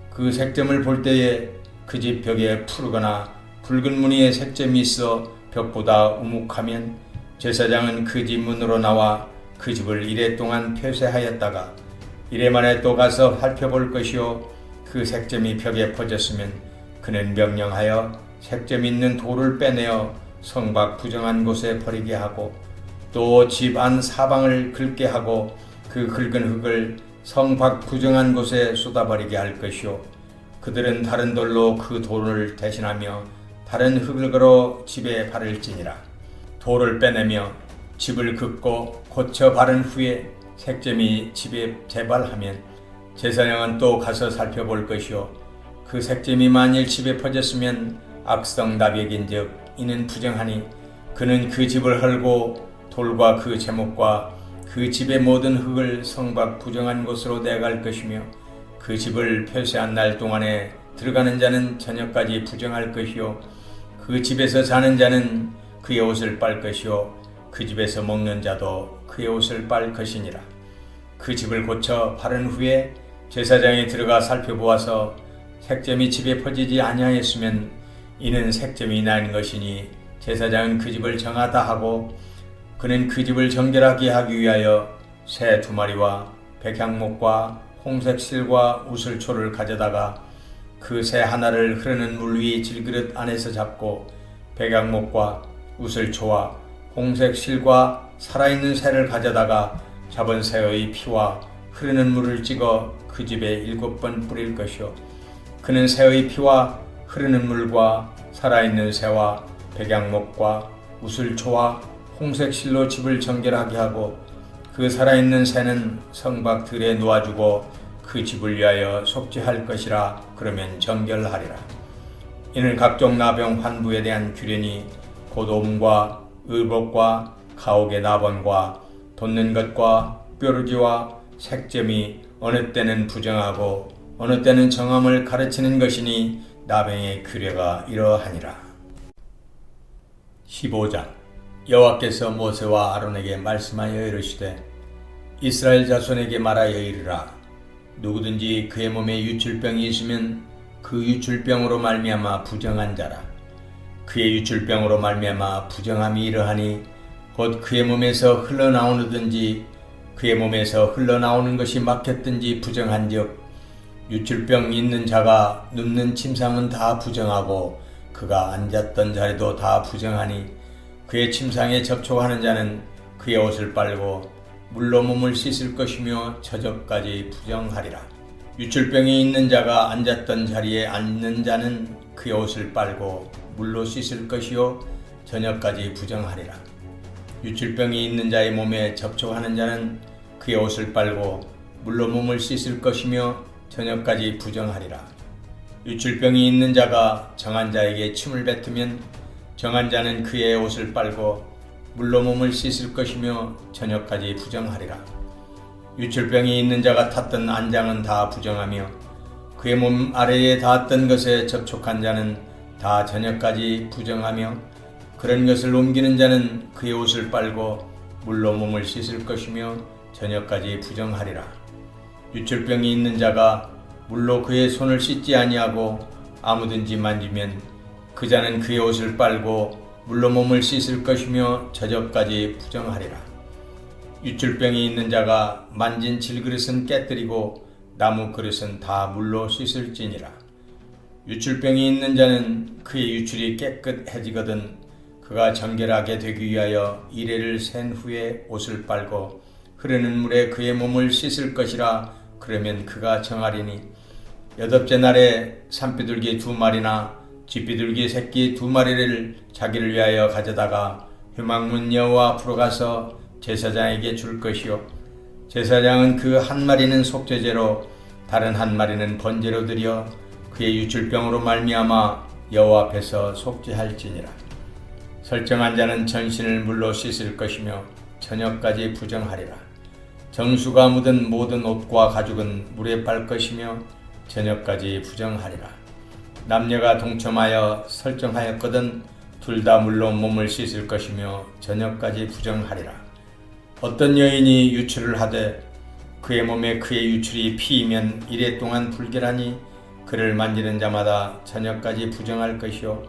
그 색점을 볼 때에 그 집 벽에 푸르거나 붉은 무늬의 색점이 있어 벽보다 우묵하면 제사장은 그 집 문으로 나와 그 집을 이래 동안 폐쇄하였다가 이래 만에 또 가서 살펴볼 것이요 그 색점이 벽에 퍼졌으면 그는 명령하여 색점 있는 돌을 빼내어 성 밖 부정한 곳에 버리게 하고 또 집 안 사방을 긁게 하고 그 긁은 흙을 성 밖 부정한 곳에 쏟아버리게 할 것이요 그들은 다른 돌로 그 돌을 대신하며 다른 흙을 걸어 집에 바를지니라. 돌을 빼내며 집을 긋고 고쳐 바른 후에 색점이 집에 재발하면 제사장은 또 가서 살펴볼 것이요 그 색점이 만일 집에 퍼졌으면 악성 나병인즉 이는 부정하니 그는 그 집을 헐고 돌과 그 제목과 그 집의 모든 흙을 성 밖 부정한 곳으로 내갈 것이며 그 집을 폐쇄한 날 동안에 들어가는 자는 저녁까지 부정할 것이요 그 집에서 자는 자는 그의 옷을 빨 것이요 그 집에서 먹는 자도 그의 옷을 빨 것이니라. 그 집을 고쳐 바른 후에 제사장이 들어가 살펴보아서 색점이 집에 퍼지지 아니하였으면 이는 색점이 난 것이니 제사장은 그 집을 정하다 하고 그는 그 집을 정결하게 하기 위하여 새 2마리와 백향목과 홍색 실과 우슬초를 가져다가 그 새 하나를 흐르는 물 위 질그릇 안에서 잡고 백향목과 우슬초와 홍색 실과 살아있는 새를 가져다가 잡은 새의 피와 흐르는 물을 찍어 그 집에 7번 뿌릴 것이요 그는 새의 피와 흐르는 물과 살아있는 새와 백향목과 우슬초와 홍색 실로 집을 정결하게 하고 그 살아있는 새는 성 밖 들에 놓아주고 그 집을 위하여 속죄할 것이라. 그러면 정결하리라. 이는 각종 나병 환부에 대한 규례니 곧 옴과 의복과 가옥의 나번과 돋는 것과 뾰루지와 색점이 어느 때는 부정하고 어느 때는 정함을 가르치는 것이니 나병의 규례가 이러하니라. 15장. 여호와께서 모세와 아론에게 말씀하여 이르시되 이스라엘 자손에게 말하여 이르라. 누구든지 그의 몸에 유출병이 있으면 그 유출병으로 말미암아 부정한 자라. 그의 유출병으로 말미암아 부정함이 이러하니 곧 그의 몸에서 흘러나오는든지 그의 몸에서 흘러나오는 것이 막혔든지 부정한즉 유출병 있는 자가 눕는 침상은 다 부정하고 그가 앉았던 자리도 다 부정하니 그의 침상에 접촉하는 자는 그의 옷을 빨고 물로 몸을 씻을 것이며 저녁까지 부정하리라. 유출병이 있는 자가 앉았던 자리에 앉는 자는 그의 옷을 빨고 물로 씻을 것이요 저녁까지 부정하리라. 유출병이 있는 자의 몸에 접촉하는 자는 그의 옷을 빨고 물로 몸을 씻을 것이며 저녁까지 부정하리라. 유출병이 있는 자가 정한 자에게 침을 뱉으면 정한 자는 그의 옷을 빨고 물로 몸을 씻을 것이며 저녁까지 부정하리라. 유출병이 있는 자가 탔던 안장은 다 부정하며 그의 몸 아래에 닿았던 것에 접촉한 자는 다 저녁까지 부정하며 그런 것을 옮기는 자는 그의 옷을 빨고 물로 몸을 씻을 것이며 저녁까지 부정하리라. 유출병이 있는 자가 물로 그의 손을 씻지 아니하고 아무든지 만지면 그 자는 그의 옷을 빨고 물로 몸을 씻을 것이며 저녁까지 부정하리라. 유출병이 있는 자가 만진 질그릇은 깨뜨리고 나무 그릇은 다 물로 씻을지니라. 유출병이 있는 자는 그의 유출이 깨끗해지거든 그가 정결하게 되기 위하여 이레를 센 후에 옷을 빨고 흐르는 물에 그의 몸을 씻을 것이라. 그러면 그가 정하리니 여덟째 날에 산비둘기 2마리나 쥐비둘기 새끼 2마리를 자기를 위하여 가져다가 회막문 여호와 앞으로 가서 제사장에게 줄 것이요 제사장은 그 한 마리는 속죄제로 다른 한 마리는 번제로 드려 그의 유출병으로 말미암아 여호와 앞에서 속죄할지니라. 설정한 자는 전신을 물로 씻을 것이며 저녁까지 부정하리라. 정수가 묻은 모든 옷과 가죽은 물에 빨 것이며 저녁까지 부정하리라. 남녀가 동침하여 설정하였거든 둘 다 물로 몸을 씻을 것이며 저녁까지 부정하리라. 어떤 여인이 유출을 하되 그의 몸에 그의 유출이 피이면 이레 동안 불결하니 그를 만지는 자마다 저녁까지 부정할 것이요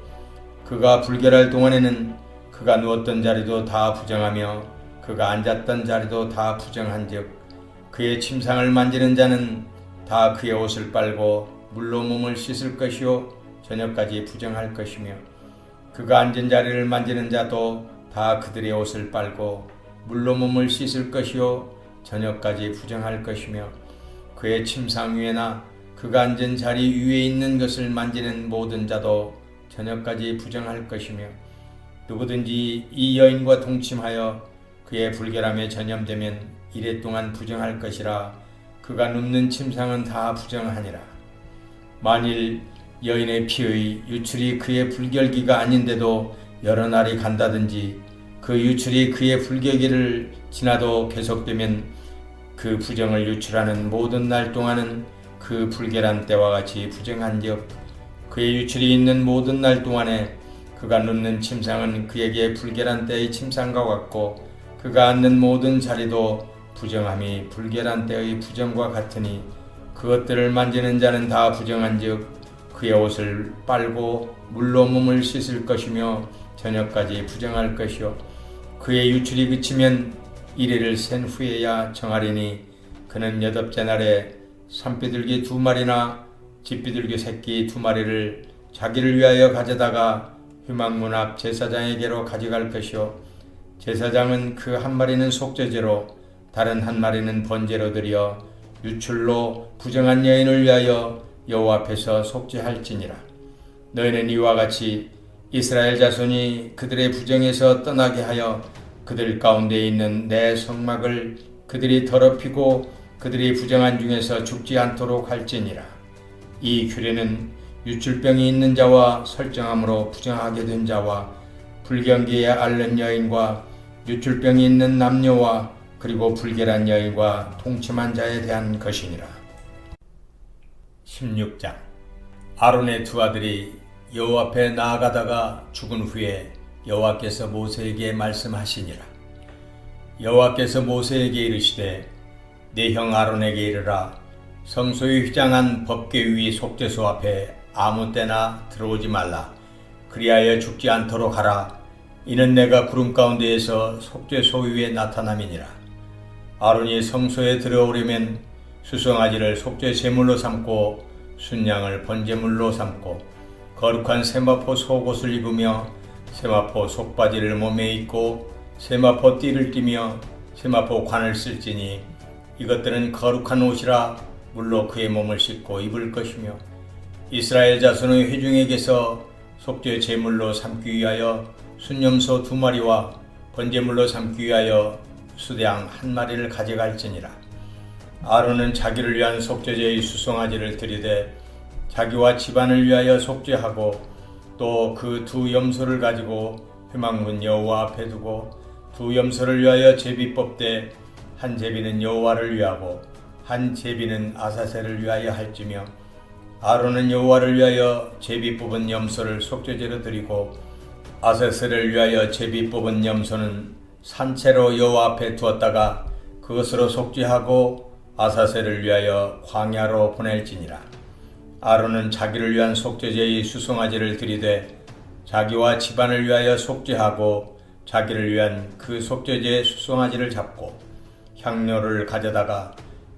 그가 불결할 동안에는 그가 누웠던 자리도 다 부정하며 그가 앉았던 자리도 다 부정한즉 그의 침상을 만지는 자는 다 그의 옷을 빨고 물로 몸을 씻을 것이요 저녁까지 부정할 것이며 그가 앉은 자리를 만지는 자도 다 그들의 옷을 빨고 물로 몸을 씻을 것이요 저녁까지 부정할 것이며 그의 침상 위에나 그가 앉은 자리 위에 있는 것을 만지는 모든 자도 저녁까지 부정할 것이며 누구든지 이 여인과 동침하여 그의 불결함에 전염되면 이레 동안 부정할 것이라. 그가 눕는 침상은 다 부정하니라. 만일 여인의 피의 유출이 그의 불결기가 아닌데도 여러 날이 간다든지 그 유출이 그의 불결기를 지나도 계속되면 그 부정을 유출하는 모든 날 동안은 그 불결한 때와 같이 부정한즉 그의 유출이 있는 모든 날 동안에 그가 눕는 침상은 그에게 불결한 때의 침상과 같고 그가 앉는 모든 자리도 부정함이 불결한 때의 부정과 같으니 그것들을 만지는 자는 다 부정한즉 그의 옷을 빨고 물로 몸을 씻을 것이며 저녁까지 부정할 것이요 그의 유출이 그치면 이레를 센 후에야 정하리니 그는 여덟째 날에 산비둘기 2마리나 쥐비둘기 새끼 2마리를 자기를 위하여 가져다가 회막문 앞 제사장에게로 가져갈 것이요 제사장은 그 한 마리는 속죄제로 다른 한 마리는 번제로 드려 유출로 부정한 여인을 위하여 여호와 앞에서 속죄할지니라. 너희는 이와 같이 이스라엘 자손이 그들의 부정에서 떠나게 하여 그들 가운데 있는 내 성막을 그들이 더럽히고 그들이 부정한 중에서 죽지 않도록 할지니라. 이 규례는 유출병이 있는 자와 설정함으로 부정하게 된 자와 불경기에 앓는 여인과 유출병이 있는 남녀와 그리고 불결한 여인과 동침한 자에 대한 것이니라. 16장. 아론의 두 아들이 여호와 앞에 나아가다가 죽은 후에 여호와께서 모세에게 말씀하시니라. 여호와께서 모세에게 이르시되 내 형 아론에게 이르라. 성소에 휘장한 법궤 위 속죄소 앞에 아무 때나 들어오지 말라. 그리하여 죽지 않도록 하라. 이는 내가 구름 가운데에서 속죄소 위에 나타남이니라. 아론이 성소에 들어오려면 수송아지를 속죄 제물로 삼고 순양을 번제물로 삼고 거룩한 세마포 속옷을 입으며 세마포 속바지를 몸에 입고 세마포 띠를 띠며 세마포 관을 쓸지니 이것들은 거룩한 옷이라 물로 그의 몸을 씻고 입을 것이며 이스라엘 자손의 회중에게서 속죄 제물로 삼기 위하여 순염소 2마리와 번제물로 삼기 위하여 수양 1마리를 가져갈지니라. 아론은 자기를 위한 속죄제의 수송아지를 드리되 자기와 집안을 위하여 속죄하고 또 그 2 염소를 가지고 회막문 여호와 앞에 두고 2 염소를 위하여 제비 뽑되 한 제비는 여호와를 위하고 한 제비는 아사셀을 위하여 할지며 아론은 여호와를 위하여 제비 뽑은 염소를 속죄제로 드리고 아사셀을 위하여 제비 뽑은 염소는 산채로 여호와 앞에 두었다가 그것으로 속죄하고 아사셀을 위하여 광야로 보낼지니라. 아론은 자기를 위한 속죄제의 수송아지를 드리되 자기와 집안을 위하여 속죄하고 자기를 위한 그 속죄제의 수송아지를 잡고 향료를 가져다가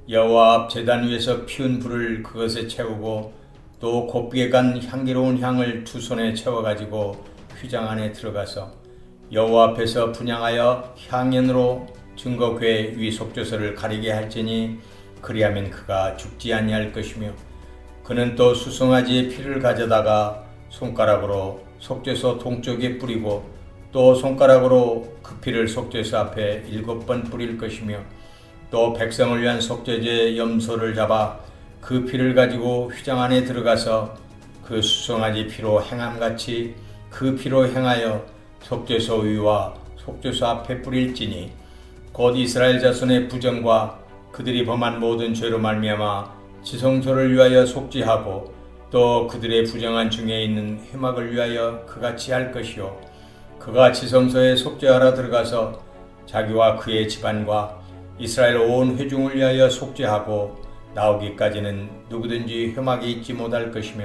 여호와 앞 제단 위에서 피운 불을 그것에 채우고 또 곱게 간 향기로운 향을 2 손에 채워가지고 휘장 안에 들어가서 여호와 앞에서 분향하여 향연으로 증거궤 위 속죄소를 가리게 할지니 그리하면 그가 죽지 아니할 것이며 그는 또 수송아지의 피를 가져다가 손가락으로 속죄소 동쪽에 뿌리고 또 손가락으로 그 피를 속죄소 앞에 7번 뿌릴 것이며 또 백성을 위한 속죄제 염소를 잡아 그 피를 가지고 휘장 안에 들어가서 그 수송아지 피로 행함같이 그 피로 행하여 속죄소 위와 속죄소 앞에 뿌릴지니 곧 이스라엘 자손의 부정과 그들이 범한 모든 죄로 말미암아 지성소를 위하여 속죄하고 또 그들의 부정한 중에 있는 회막을 위하여 그같이 할 것이요 그가 지성소에 속죄하러 들어가서 자기와 그의 집안과 이스라엘 온 회중을 위하여 속죄하고 나오기까지는 누구든지 회막에 있지 못할 것이며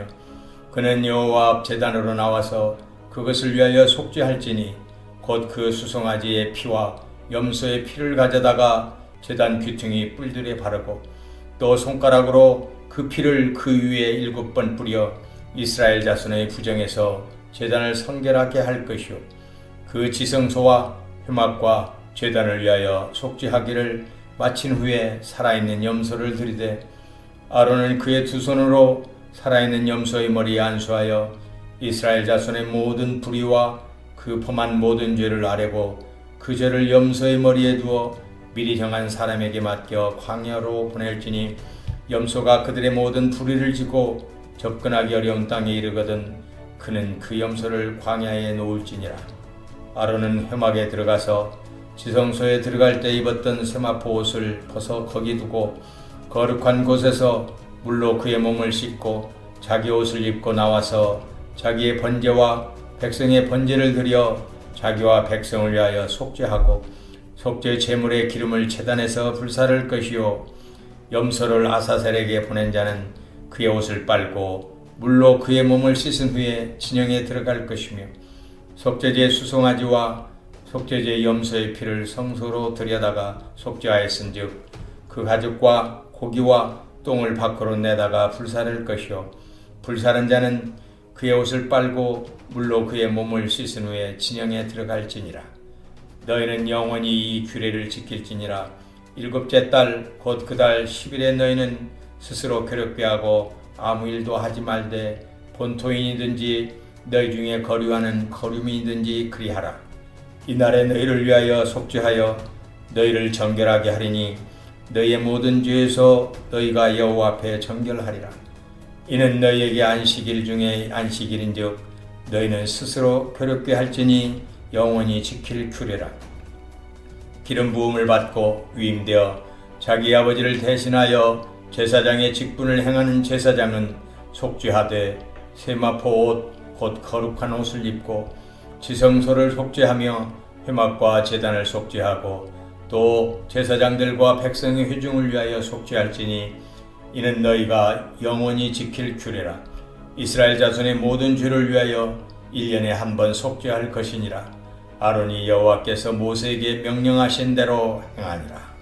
그는 여호와 앞 제단으로 나와서 그것을 위하여 속죄할지니 곧 그 수송아지의 피와 염소의 피를 가져다가 제단 귀퉁이 뿔들에 바르고 또 손가락으로 그 피를 그 위에 7번 뿌려 이스라엘 자손의 부정에서 제단을 성결하게 할 것이요 그 지성소와 회막과 제단을 위하여 속죄하기를 마친 후에 살아있는 염소를 드리되 아론은 그의 2 손으로 살아있는 염소의 머리에 안수하여 이스라엘 자손의 모든 불의와 그 범한 모든 죄를 아뢰고 그 죄를 염소의 머리에 두어 미리 정한 사람에게 맡겨 광야로 보낼지니 염소가 그들의 모든 불의를 지고 접근하기 어려운 땅에 이르거든 그는 그 염소를 광야에 놓을지니라. 아론은 회막에 들어가서 지성소에 들어갈 때 입었던 세마포 옷을 벗어 거기 두고 거룩한 곳에서 물로 그의 몸을 씻고 자기 옷을 입고 나와서 자기의 번제와 백성의 번제를 드려 자기와 백성을 위하여 속죄하고 속죄 제물의 기름을 제단에서 불사를 것이요 염소를 아사셀에게 보낸 자는 그의 옷을 빨고 물로 그의 몸을 씻은 후에 진영에 들어갈 것이며 속죄제 수송아지와 속죄제 염소의 피를 성소로 들여다가 속죄하였은즉 그 가죽과 고기와 똥을 밖으로 내다가 불사를 것이요 불사른 자는 그의 옷을 빨고 물로 그의 몸을 씻은 후에 진영에 들어갈지니라. 너희는 영원히 이 규례를 지킬지니라. 7째 달 곧 그 달 10일에 너희는 스스로 괴롭게 하고 아무 일도 하지 말되 본토인이든지 너희 중에 거류하는 거류민이든지 그리하라. 이날에 너희를 위하여 속죄하여 너희를 정결하게 하리니 너희의 모든 죄에서 너희가 여호와 앞에 정결하리라. 이는 너희에게 안식일 중에 안식일인즉 너희는 스스로 괴롭게 할지니 영원히 지킬 규례라. 기름 부음을 받고 위임되어 자기 아버지를 대신하여 제사장의 직분을 행하는 제사장은 속죄하되 세마포 옷 곧 거룩한 옷을 입고 지성소를 속죄하며 회막과 제단을 속죄하고 또 제사장들과 백성의 회중을 위하여 속죄할지니 이는 너희가 영원히 지킬 규례라. 이스라엘 자손의 모든 죄를 위하여 1년에 한 번 속죄할 것이니라. 아론이 여호와께서 모세에게 명령하신 대로 행하니라.